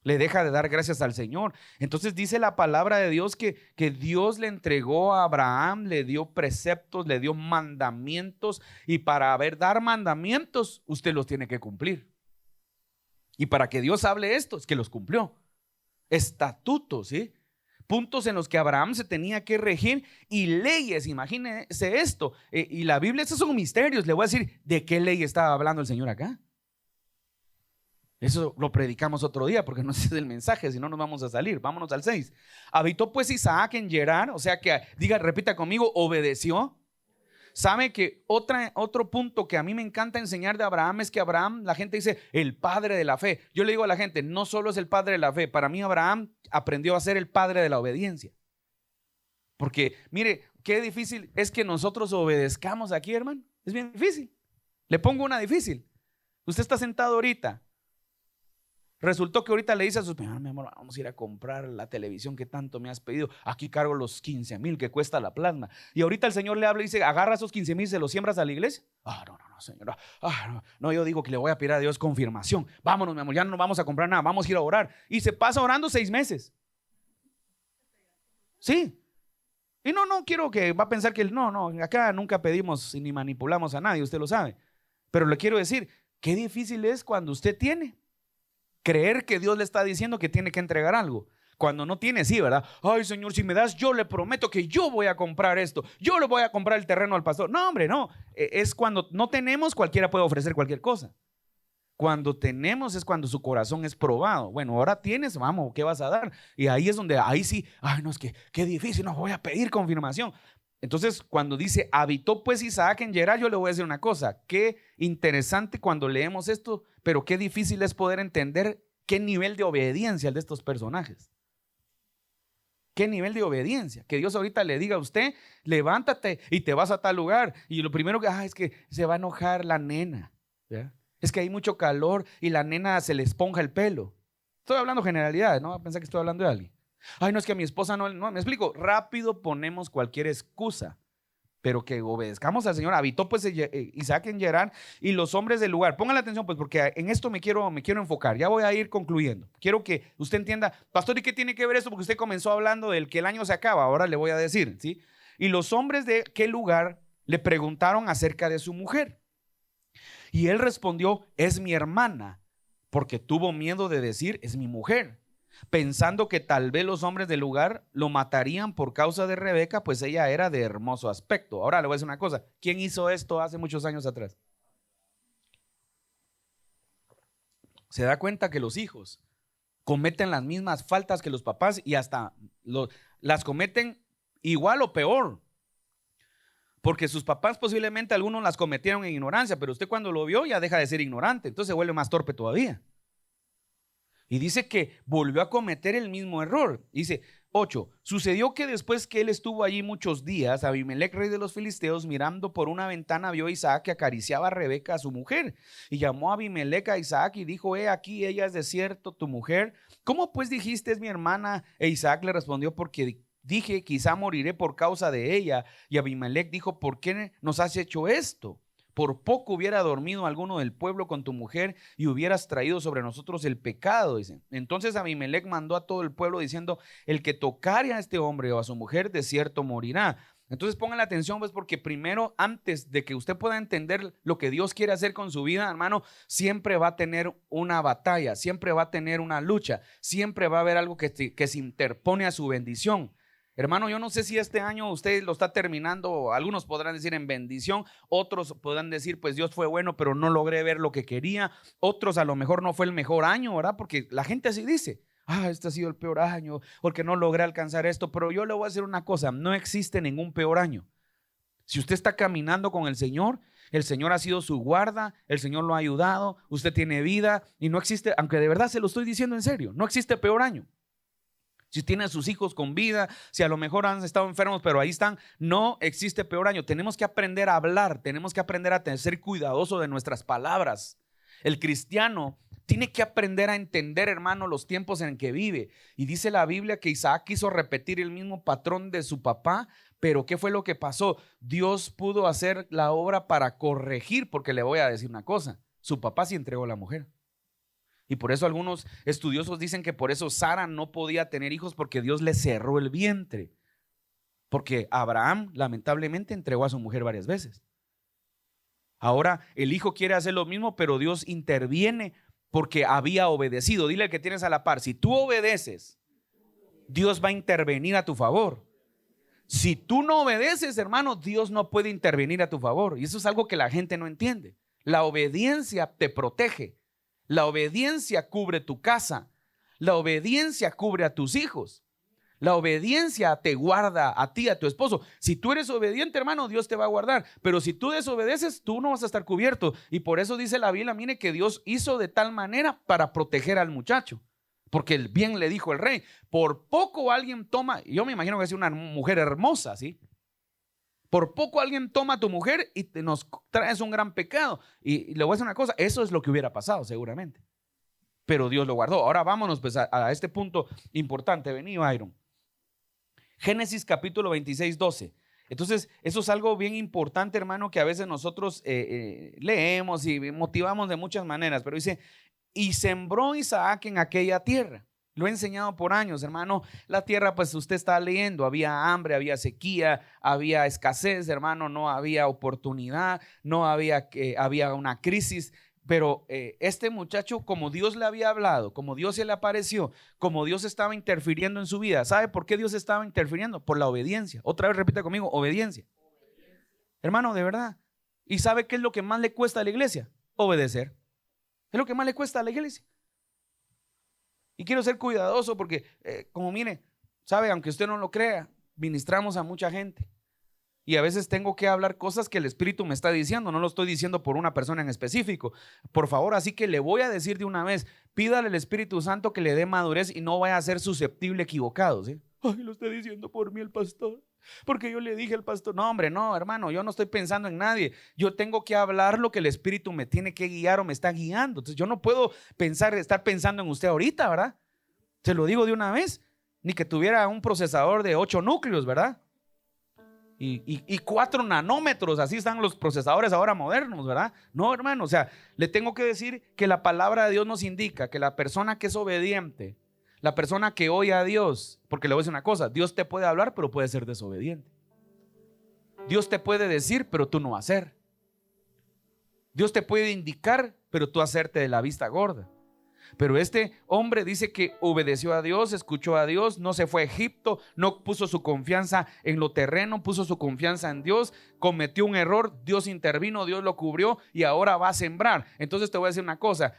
Speaker 1: Le deja de dar gracias al Señor. Entonces dice la palabra de Dios que Dios le entregó a Abraham, le dio preceptos, le dio mandamientos y para dar mandamientos usted los tiene que cumplir. Y para que Dios hable esto es que los cumplió. Estatutos, ¿sí? Puntos en los que Abraham se tenía que regir y leyes, imagínense esto. Y la Biblia, esos son misterios. Le voy a decir de qué ley estaba hablando el Señor acá. Eso lo predicamos otro día porque no es el mensaje, si no nos vamos a salir. Vámonos al 6. Habitó pues Isaac en Gerar, o sea que repita conmigo, obedeció. ¿Sabe que otro punto que a mí me encanta enseñar de Abraham es que Abraham, la gente dice, el padre de la fe? Yo le digo a la gente, no solo es el padre de la fe, para mí Abraham aprendió a ser el padre de la obediencia. Porque mire, qué difícil es que nosotros obedezcamos aquí, hermano. Es bien difícil. Le pongo una difícil. Usted está sentado ahorita. Resultó que ahorita le dice a sus señor, mi amor, vamos a ir a comprar la televisión que tanto me has pedido. Aquí cargo los 15,000 que cuesta la plasma. Y ahorita el Señor le habla y dice, agarra esos 15,000 y se los siembras a la iglesia. No, señor. No, yo digo que le voy a pedir a Dios confirmación. Vámonos, mi amor, ya no vamos a comprar nada, vamos a ir a orar. Y se pasa orando 6 meses. Sí. Y no quiero que va a pensar que acá nunca pedimos ni manipulamos a nadie, usted lo sabe. Pero le quiero decir, qué difícil es cuando usted tiene creer que Dios le está diciendo que tiene que entregar algo. Cuando no tiene, sí, ¿verdad? Ay, Señor, si me das, yo le prometo que yo voy a comprar esto. Yo le voy a comprar el terreno al pastor. No, hombre, no. Es cuando no tenemos, cualquiera puede ofrecer cualquier cosa. Cuando tenemos es cuando su corazón es probado. Bueno, ahora tienes, vamos, ¿qué vas a dar? Y ahí es donde, ahí sí, ay, no, es que qué difícil, no voy a pedir confirmación. Entonces, cuando dice, habitó pues Isaac en Gerar, yo le voy a decir una cosa, qué interesante cuando leemos esto, pero qué difícil es poder entender qué nivel de obediencia el de estos personajes. ¿Qué nivel de obediencia? Que Dios ahorita le diga a usted, levántate y te vas a tal lugar. Y lo primero que, es que se va a enojar la nena, ¿ya? Es que hay mucho calor y la nena se le esponja el pelo. Estoy hablando generalidades, no va a pensar que estoy hablando de alguien. Ay, no, es que a mi esposa no, me explico. Rápido ponemos cualquier excusa, pero que obedezcamos al Señor. Habitó pues Isaac en Gerar y los hombres del lugar. Pongan la atención pues, porque en esto me quiero enfocar. Ya voy a ir concluyendo. Quiero que usted entienda, pastor, ¿y qué tiene que ver esto? Porque usted comenzó hablando del que el año se acaba. Ahora le voy a decir, ¿sí? Y los hombres de qué lugar le preguntaron acerca de su mujer. Y él respondió, es mi hermana, porque tuvo miedo de decir, es mi mujer, pensando que tal vez los hombres del lugar lo matarían por causa de Rebeca, pues ella era de hermoso aspecto. Ahora le voy a decir una cosa, ¿quién hizo esto hace muchos años atrás? Se da cuenta que los hijos cometen las mismas faltas que los papás y hasta las cometen igual o peor. Porque sus papás posiblemente algunos las cometieron en ignorancia, pero usted cuando lo vio ya deja de ser ignorante, entonces se vuelve más torpe todavía. Y dice que volvió a cometer el mismo error. Dice 8, sucedió que después que él estuvo allí muchos días, Abimelec, rey de los filisteos, mirando por una ventana, vio a Isaac que acariciaba a Rebeca, a su mujer. Y llamó a Abimelec a Isaac y dijo, aquí ella es de cierto tu mujer. ¿Cómo pues dijiste es mi hermana? E Isaac le respondió, porque dije, quizá moriré por causa de ella. Y Abimelec dijo, ¿por qué nos has hecho esto? Por poco hubiera dormido alguno del pueblo con tu mujer y hubieras traído sobre nosotros el pecado, dice. Entonces Abimelec mandó a todo el pueblo diciendo, el que tocare a este hombre o a su mujer, de cierto morirá. Entonces pongan la atención, pues, porque primero, antes de que usted pueda entender lo que Dios quiere hacer con su vida, hermano, siempre va a tener una batalla, siempre va a tener una lucha, siempre va a haber algo que se interpone a su bendición. Hermano, yo no sé si este año usted lo está terminando, algunos podrán decir en bendición, otros podrán decir pues Dios fue bueno pero no logré ver lo que quería, otros a lo mejor no fue el mejor año, ¿verdad? Porque la gente así dice, este ha sido el peor año porque no logré alcanzar esto, pero yo le voy a decir una cosa, no existe ningún peor año. Si usted está caminando con el Señor ha sido su guarda, el Señor lo ha ayudado, usted tiene vida y no existe, aunque de verdad se lo estoy diciendo en serio, no existe peor año. Si tiene a sus hijos con vida, si a lo mejor han estado enfermos, pero ahí están, no existe peor año. Tenemos que aprender a hablar, tenemos que aprender a ser cuidadoso de nuestras palabras. El cristiano tiene que aprender a entender, hermano, los tiempos en que vive. Y dice la Biblia que Isaac quiso repetir el mismo patrón de su papá, pero ¿qué fue lo que pasó? Dios pudo hacer la obra para corregir, porque le voy a decir una cosa, su papá sí entregó a la mujer. Y por eso algunos estudiosos dicen que por eso Sara no podía tener hijos, porque Dios le cerró el vientre. Porque Abraham lamentablemente entregó a su mujer varias veces. Ahora el hijo quiere hacer lo mismo, pero Dios interviene porque había obedecido. Dile al que tienes a la par, si tú obedeces, Dios va a intervenir a tu favor. Si tú no obedeces, hermano, Dios no puede intervenir a tu favor. Y eso es algo que la gente no entiende. La obediencia te protege. La obediencia cubre tu casa. La obediencia cubre a tus hijos. La obediencia te guarda a ti, a tu esposo. Si tú eres obediente, hermano, Dios te va a guardar. Pero si tú desobedeces, tú no vas a estar cubierto. Y por eso dice la Biblia, mire, que Dios hizo de tal manera para proteger al muchacho. Porque bien le dijo el rey, por poco alguien toma, yo me imagino que es una mujer hermosa, ¿sí? Por poco alguien toma a tu mujer y nos traes un gran pecado. Y le voy a decir una cosa, eso es lo que hubiera pasado seguramente. Pero Dios lo guardó. Ahora vámonos pues a este punto importante. Vení, Byron. Génesis capítulo 26, 12. Entonces, eso es algo bien importante, hermano, que a veces nosotros leemos y motivamos de muchas maneras. Pero dice, y sembró Isaac en aquella tierra. Lo he enseñado por años, hermano. La tierra, pues usted está leyendo, había hambre, había sequía, había escasez, hermano, no había oportunidad, no había, había una crisis. Pero este muchacho, como Dios le había hablado, como Dios se le apareció, como Dios estaba interfiriendo en su vida. ¿Sabe por qué Dios estaba interfiriendo? Por la obediencia. Otra vez repita conmigo, obediencia. Hermano, de verdad. ¿Y sabe qué es lo que más le cuesta a la iglesia? Obedecer. Es lo que más le cuesta a la iglesia. Y quiero ser cuidadoso porque, como mire, sabe, aunque usted no lo crea, ministramos a mucha gente. Y a veces tengo que hablar cosas que el Espíritu me está diciendo. No lo estoy diciendo por una persona en específico. Por favor, así que le voy a decir de una vez, pídale al Espíritu Santo que le dé madurez y no vaya a ser susceptible equivocado, ¿sí? Ay, lo está diciendo por mí el pastor, porque yo le dije al pastor. No, hombre, no, hermano, yo no estoy pensando en nadie. Yo tengo que hablar lo que el Espíritu me tiene que guiar o me está guiando. Entonces yo no puedo estar pensando en usted ahorita, ¿verdad? Se lo digo de una vez. Ni que tuviera un procesador de 8 núcleos, ¿verdad? Y 4 nanómetros, así están los procesadores ahora modernos, ¿verdad? No, hermano, o sea, le tengo que decir que la palabra de Dios nos indica que la persona que es obediente, la persona que oye a Dios, porque le voy a decir una cosa, Dios te puede hablar, pero puede ser desobediente. Dios te puede decir, pero tú no hacer. Dios te puede indicar, pero tú hacerte de la vista gorda. Pero este hombre dice que obedeció a Dios, escuchó a Dios, no se fue a Egipto, no puso su confianza en lo terreno, puso su confianza en Dios, cometió un error, Dios intervino, Dios lo cubrió y ahora va a sembrar. Entonces te voy a decir una cosa,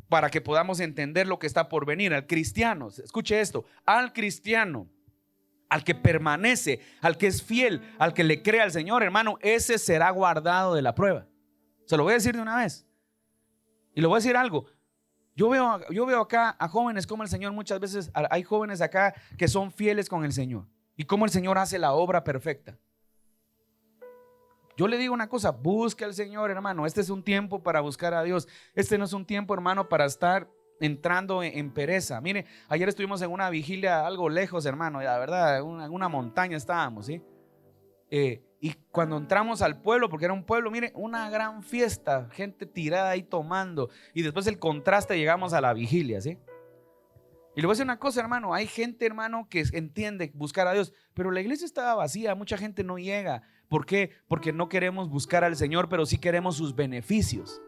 Speaker 1: para que podamos entender lo que está por venir. Al cristiano, escuche esto, al cristiano, al que permanece, al que es fiel, al que le cree al Señor, hermano, ese será guardado de la prueba. Se lo voy a decir de una vez. Y le voy a decir algo. Yo veo acá a jóvenes como el Señor, muchas veces hay jóvenes acá que son fieles con el Señor y cómo el Señor hace la obra perfecta. Yo le digo una cosa, busque al Señor, hermano. Este es un tiempo para buscar a Dios. Este no es un tiempo, hermano, para estar entrando en pereza. Mire, ayer estuvimos en una vigilia algo lejos, hermano, la verdad, en una montaña estábamos, ¿sí? Y cuando entramos al pueblo, porque era un pueblo, mire, una gran fiesta, gente tirada ahí tomando, y después el contraste, llegamos a la vigilia, ¿sí? Y le voy a decir una cosa, hermano, hay gente, hermano, que entiende buscar a Dios, pero la iglesia estaba vacía, mucha gente no llega. ¿Por qué? Porque no queremos buscar al Señor, pero sí queremos sus beneficios.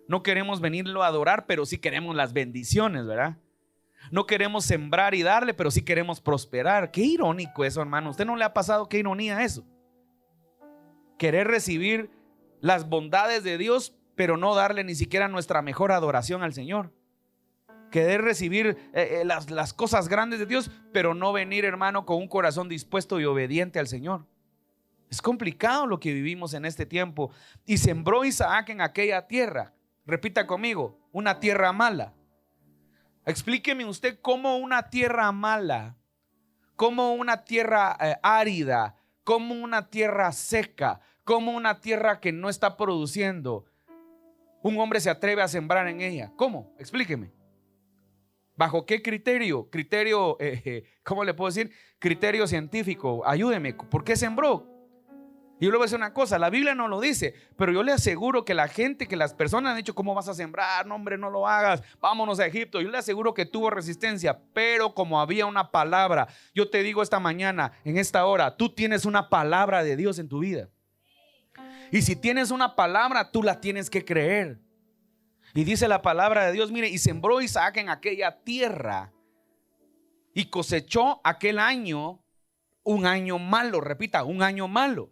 Speaker 1: No queremos venirlo a adorar, pero sí queremos las bendiciones, ¿verdad? No queremos sembrar y darle, pero sí queremos prosperar. Qué irónico eso, hermano. ¿A usted no le ha pasado qué ironía eso? Querer recibir las bondades de Dios, pero no darle ni siquiera nuestra mejor adoración al Señor. Querer recibir las cosas grandes de Dios, pero no venir, hermano, con un corazón dispuesto y obediente al Señor. Es complicado lo que vivimos en este tiempo. Y sembró Isaac en aquella tierra. Repita conmigo, una tierra mala. Explíqueme usted cómo una tierra mala, cómo una tierra árida, cómo una tierra seca, cómo una tierra que no está produciendo, un hombre se atreve a sembrar en ella. ¿Cómo? Explíqueme. ¿Bajo qué criterio? Criterio, ¿cómo le puedo decir? Criterio científico. Ayúdeme. ¿Por qué sembró? Y yo le voy a decir una cosa, la Biblia no lo dice, pero yo le aseguro que la gente, que las personas han dicho, ¿cómo vas a sembrar? No, hombre, no lo hagas, vámonos a Egipto. Yo le aseguro que tuvo resistencia, pero como había una palabra, yo te digo esta mañana, en esta hora, tú tienes una palabra de Dios en tu vida. Y si tienes una palabra, tú la tienes que creer. Y dice la palabra de Dios, mire, y sembró Isaac en aquella tierra y cosechó aquel año, un año malo, repita, un año malo.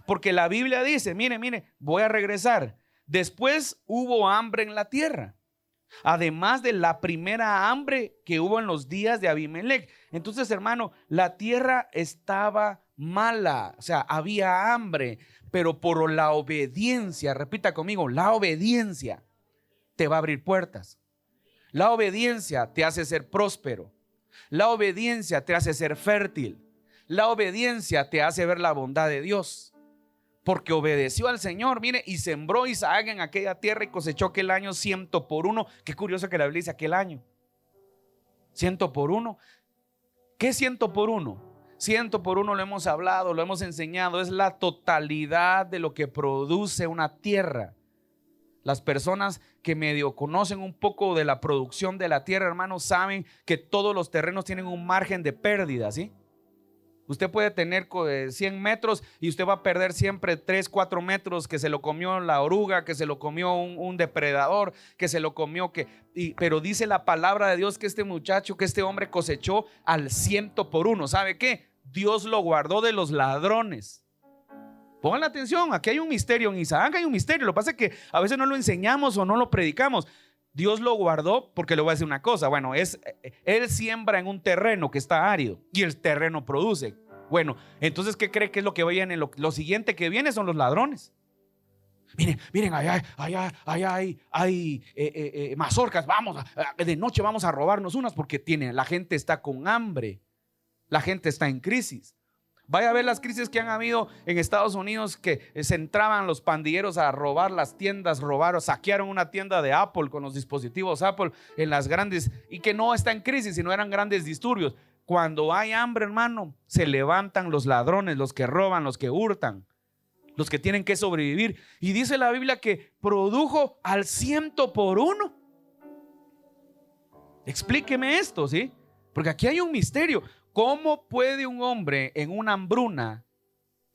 Speaker 1: Porque la Biblia dice, mire, voy a regresar. Después hubo hambre en la tierra, además de la primera hambre que hubo en los días de Abimelech. Entonces, hermano, la tierra estaba mala, o sea, había hambre, pero por la obediencia, repita conmigo, la obediencia te va a abrir puertas. La obediencia te hace ser próspero. La obediencia te hace ser fértil. La obediencia te hace ver la bondad de Dios. Porque obedeció al Señor, mire, y sembró Isaac en aquella tierra y cosechó aquel año 100 por 1. Qué curioso que la Biblia dice aquel año 100 por 1. ¿Qué 100 por 1? 100 por 1 lo hemos hablado, lo hemos enseñado. Es la totalidad de lo que produce una tierra. Las personas que medio conocen un poco de la producción de la tierra, hermanos, saben que todos los terrenos tienen un margen de pérdida, ¿sí? Usted puede tener 100 metros y usted va a perder siempre 3, 4 metros que se lo comió la oruga, que se lo comió un depredador, que se lo comió, pero dice la palabra de Dios que este muchacho, que este hombre cosechó al 100 por 1. ¿Sabe qué? Dios lo guardó de los ladrones. Pongan la atención, aquí hay un misterio, en Isaac hay un misterio. Lo que pasa es que a veces no lo enseñamos o no lo predicamos. Dios lo guardó porque le voy a decir una cosa. Bueno, él siembra en un terreno que está árido y el terreno produce. Bueno, entonces, ¿qué cree que es lo que viene? Lo siguiente que viene son los ladrones. Miren, allá hay mazorcas. Vamos, de noche vamos a robarnos unas porque la gente está con hambre. La gente está en crisis. Vaya a ver las crisis que han habido en Estados Unidos, que se entraban los pandilleros a robar las tiendas, saquearon una tienda de Apple con los dispositivos Apple en las grandes, y que no está en crisis, sino eran grandes disturbios. Cuando hay hambre, hermano, se levantan los ladrones, los que roban, los que hurtan, los que tienen que sobrevivir. Y dice la Biblia que produjo al 100 por 1. Explíqueme esto, ¿sí? Porque aquí hay un misterio. ¿Cómo puede un hombre en una hambruna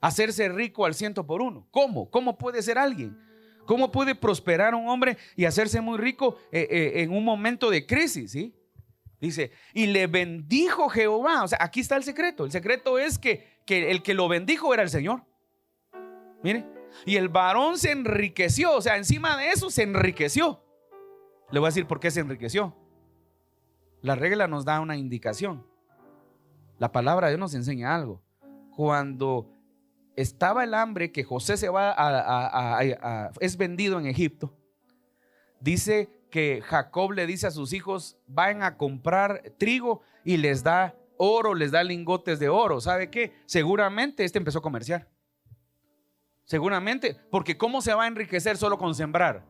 Speaker 1: hacerse rico al 100 por 1? ¿Cómo puede ser alguien? ¿Cómo puede prosperar un hombre y hacerse muy rico en un momento de crisis? ¿Sí? Dice, y le bendijo Jehová. O sea, aquí está el secreto. El secreto es que el que lo bendijo era el Señor. Mire, y el varón se enriqueció. O sea, encima de eso se enriqueció. Le voy a decir por qué se enriqueció. La regla nos da una indicación. La palabra de Dios nos enseña algo. Cuando estaba el hambre, que José se va es vendido en Egipto, dice que Jacob le dice a sus hijos: vayan a comprar trigo, y les da oro, les da lingotes de oro. ¿Sabe qué? Seguramente empezó a comerciar. Seguramente, porque ¿cómo se va a enriquecer solo con sembrar?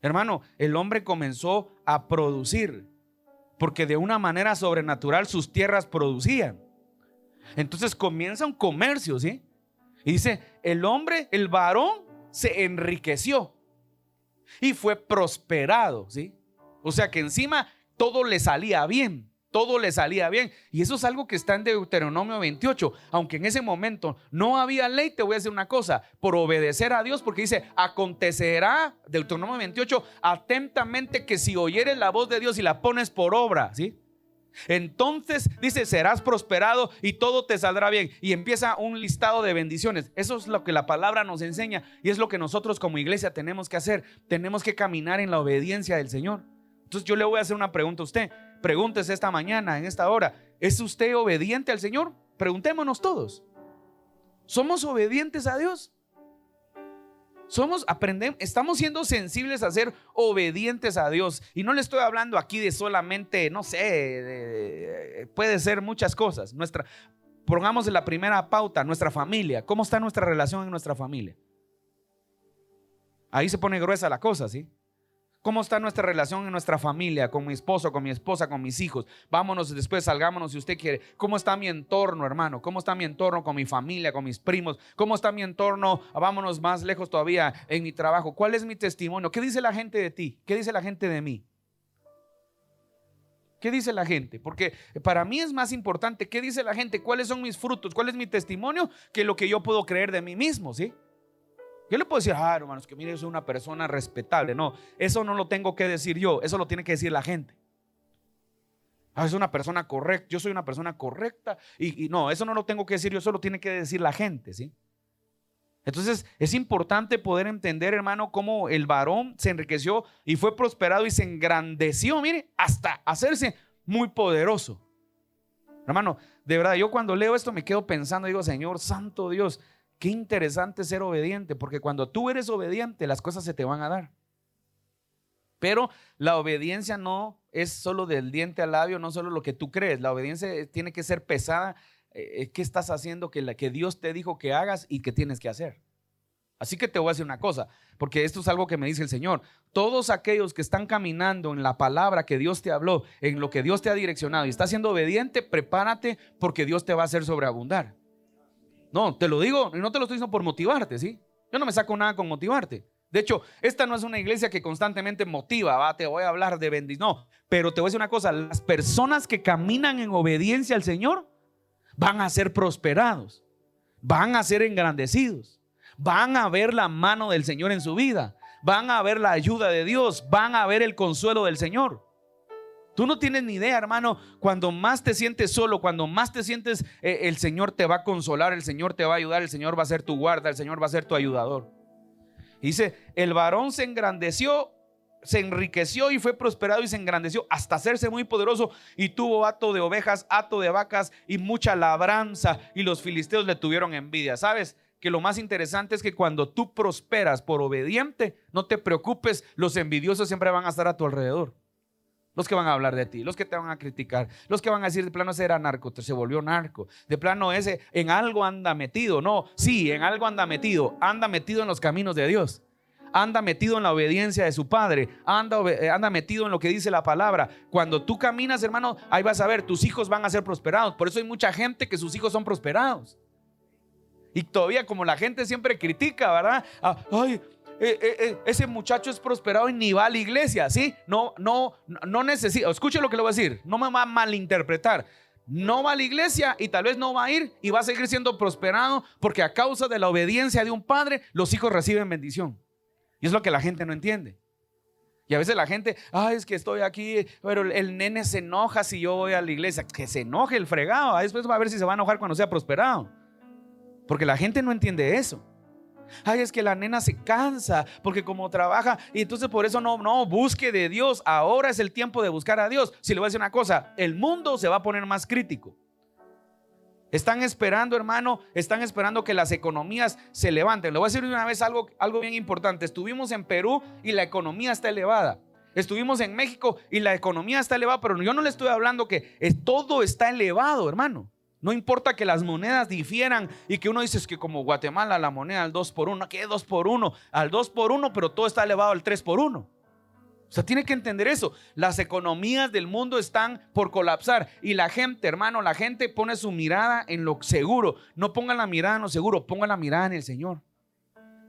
Speaker 1: Hermano, el hombre comenzó a producir, porque de una manera sobrenatural sus tierras producían. Entonces comienza un comercio, ¿sí? Y dice, el varón se enriqueció y fue prosperado, ¿sí? O sea que encima todo le salía bien. Todo le salía bien. Y eso es algo que está en Deuteronomio 28. Aunque en ese momento no había ley, te voy a decir una cosa: por obedecer a Dios, porque dice, acontecerá, Deuteronomio 28, atentamente, que si oyeres la voz de Dios y la pones por obra, ¿sí? Entonces dice, serás prosperado y todo te saldrá bien. Y empieza un listado de bendiciones. Eso es lo que la palabra nos enseña, y es lo que nosotros como iglesia tenemos que hacer. Tenemos que caminar en la obediencia del Señor. Entonces yo le voy a hacer una pregunta a usted. Pregúntese esta mañana, en esta hora: ¿es usted obediente al Señor? Preguntémonos todos. ¿Somos obedientes a Dios? Estamos siendo sensibles a ser obedientes a Dios. Y no le estoy hablando aquí de solamente, no sé, puede ser muchas cosas. Pongamos la primera pauta, nuestra familia. ¿Cómo está nuestra relación en nuestra familia? Ahí se pone gruesa la cosa, ¿sí? ¿Cómo está nuestra relación en nuestra familia? Con mi esposo, con mi esposa, con mis hijos. Vámonos después, salgámonos si usted quiere. ¿Cómo está mi entorno, hermano? ¿Cómo está mi entorno con mi familia, con mis primos? ¿Cómo está mi entorno? Vámonos más lejos todavía, en mi trabajo. ¿Cuál es mi testimonio? ¿Qué dice la gente de ti? ¿Qué dice la gente de mí? ¿Qué dice la gente? Porque para mí es más importante qué dice la gente, cuáles son mis frutos, cuál es mi testimonio, que lo que yo puedo creer de mí mismo, ¿sí? Yo le puedo decir, hermanos, que mire, yo soy una persona respetable. No, eso no lo tengo que decir yo, eso lo tiene que decir la gente. Es una persona correcta, yo soy una persona correcta. Y no, eso no lo tengo que decir yo, eso lo tiene que decir la gente, ¿sí? Entonces es importante poder entender, hermano, cómo el varón se enriqueció y fue prosperado y se engrandeció, mire, hasta hacerse muy poderoso. Hermano, de verdad, yo cuando leo esto me quedo pensando, digo, Señor, santo Dios, qué interesante ser obediente, porque cuando tú eres obediente, las cosas se te van a dar. Pero la obediencia no es solo del diente al labio, no solo lo que tú crees. La obediencia tiene que ser pesada. ¿Qué estás haciendo que Dios te dijo que hagas y que tienes que hacer? Así que te voy a decir una cosa, porque esto es algo que me dice el Señor. Todos aquellos que están caminando en la palabra que Dios te habló, en lo que Dios te ha direccionado y estás siendo obediente, prepárate, porque Dios te va a hacer sobreabundar. No, te lo digo, y no te lo estoy diciendo por motivarte, ¿sí? Yo no me saco nada con motivarte. De hecho, esta no es una iglesia que constantemente motiva, te voy a hablar de bendición. No, pero te voy a decir una cosa: las personas que caminan en obediencia al Señor van a ser prosperados, van a ser engrandecidos, van a ver la mano del Señor en su vida, van a ver la ayuda de Dios, van a ver el consuelo del Señor. Tú no tienes ni idea, hermano, cuando más te sientes solo, cuando más te sientes, el Señor te va a consolar, el Señor te va a ayudar, el Señor va a ser tu guarda, el Señor va a ser tu ayudador. Dice, el varón se engrandeció, se enriqueció y fue prosperado y se engrandeció hasta hacerse muy poderoso y tuvo hato de ovejas, hato de vacas y mucha labranza, y los filisteos le tuvieron envidia. ¿Sabes? Que lo más interesante es que cuando tú prosperas por obediente, no te preocupes, los envidiosos siempre van a estar a tu alrededor. Los que van a hablar de ti, los que te van a criticar, los que van a decir de plano ese era narco, se volvió narco, de plano ese en algo anda metido. No, sí, en algo anda metido en los caminos de Dios, anda metido en la obediencia de su Padre, anda metido en lo que dice la palabra. Cuando tú caminas, hermano, ahí vas a ver, tus hijos van a ser prosperados. Por eso hay mucha gente que sus hijos son prosperados. Y todavía como la gente siempre critica, ¿verdad? Ay, ese muchacho es prosperado y ni va a la iglesia, ¿sí? No necesita, escuche lo que le voy a decir, no me va a malinterpretar. No va a la iglesia y tal vez no va a ir y va a seguir siendo prosperado, porque a causa de la obediencia de un padre, los hijos reciben bendición. Y es lo que la gente no entiende. Y a veces la gente, es que estoy aquí, pero el nene se enoja si yo voy a la iglesia. Que se enoje el fregado, después va a ver si se va a enojar cuando sea prosperado. Porque la gente no entiende eso. Es que la nena se cansa porque como trabaja, y entonces por eso no busque de Dios. Ahora es el tiempo de buscar a Dios. Si le voy a decir una cosa, el mundo se va a poner más crítico. Están esperando, hermano, que las economías se levanten. Le voy a decir una vez algo bien importante. Estuvimos en Perú y la economía está elevada. Estuvimos en México y la economía está elevada, pero yo no le estoy hablando que todo está elevado, hermano. No importa que las monedas difieran y que uno dice es que como Guatemala la moneda al 2 por 1, ¿qué 2 por 1? Al 2 por 1, pero todo está elevado al 3 por 1. O sea, tiene que entender eso. Las economías del mundo están por colapsar y la gente, hermano, la gente pone su mirada en lo seguro. No pongan la mirada en lo seguro, pongan la mirada en el Señor.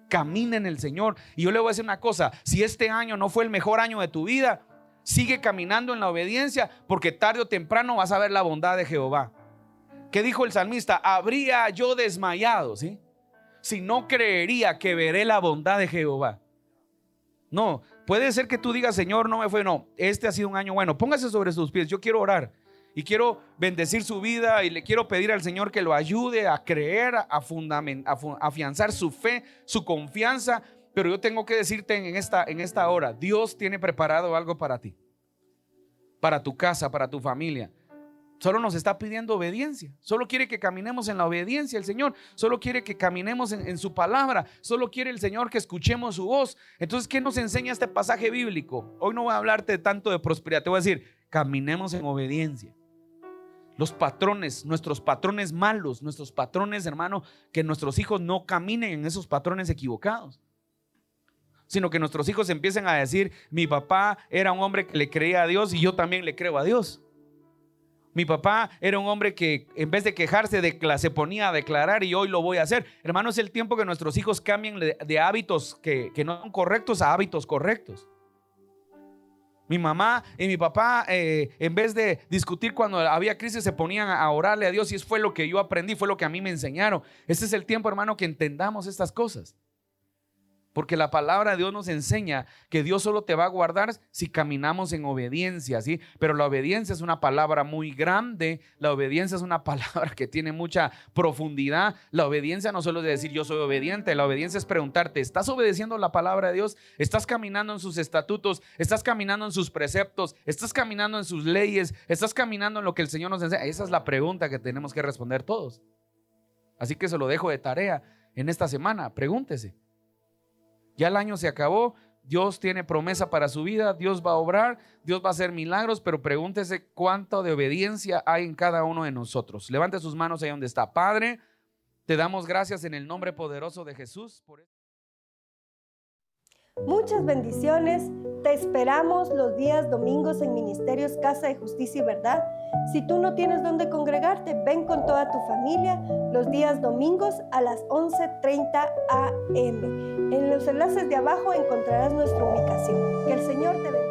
Speaker 1: Camina en el Señor. Y yo le voy a decir una cosa, si este año no fue el mejor año de tu vida, sigue caminando en la obediencia, porque tarde o temprano vas a ver la bondad de Jehová. ¿Qué dijo el salmista? Habría yo desmayado, ¿sí? Si no creería que veré la bondad de Jehová. No, puede ser que tú digas, Señor, no me fue. No, este ha sido un año bueno. Póngase sobre sus pies. Yo quiero orar y quiero bendecir su vida y le quiero pedir al Señor que lo ayude a creer, a afianzar su fe, su confianza. Pero yo tengo que decirte en esta hora, Dios tiene preparado algo para ti, para tu casa, para tu familia. Solo nos está pidiendo obediencia. Solo quiere que caminemos en la obediencia el Señor. Solo quiere que caminemos en su palabra. Solo quiere el Señor que escuchemos su voz. Entonces, ¿qué nos enseña este pasaje bíblico? Hoy no voy a hablarte tanto de prosperidad. Te voy a decir, caminemos en obediencia. Los patrones, nuestros patrones malos, nuestros patrones, hermano, que nuestros hijos no caminen en esos patrones equivocados, sino que nuestros hijos empiecen a decir, mi papá era un hombre que le creía a Dios y yo también le creo a Dios. Mi papá era un hombre que en vez de quejarse se ponía a declarar y hoy lo voy a hacer. Hermano, es el tiempo que nuestros hijos cambien de hábitos que no son correctos a hábitos correctos. Mi mamá y mi papá en vez de discutir cuando había crisis se ponían a orarle a Dios, y eso fue lo que yo aprendí, fue lo que a mí me enseñaron. Este es el tiempo, hermano, que entendamos estas cosas. Porque la palabra de Dios nos enseña que Dios solo te va a guardar si caminamos en obediencia, ¿sí? Pero la obediencia es una palabra muy grande. La obediencia es una palabra que tiene mucha profundidad. La obediencia no solo es decir yo soy obediente. La obediencia es preguntarte, ¿estás obedeciendo la palabra de Dios? ¿Estás caminando en sus estatutos? ¿Estás caminando en sus preceptos? ¿Estás caminando en sus leyes? ¿Estás caminando en lo que el Señor nos enseña? Esa es la pregunta que tenemos que responder todos. Así que se lo dejo de tarea en esta semana. Pregúntese. Ya el año se acabó, Dios tiene promesa para su vida, Dios va a obrar, Dios va a hacer milagros, pero pregúntese cuánto de obediencia hay en cada uno de nosotros. Levante sus manos ahí donde está. Padre, te damos gracias en el nombre poderoso de Jesús.
Speaker 2: Muchas bendiciones. Te esperamos los días domingos en Ministerios Casa de Justicia y Verdad. Si tú no tienes dónde congregarte, ven con toda tu familia los días domingos a las 11:30 a.m. En los enlaces de abajo encontrarás nuestra ubicación. Que el Señor te bendiga.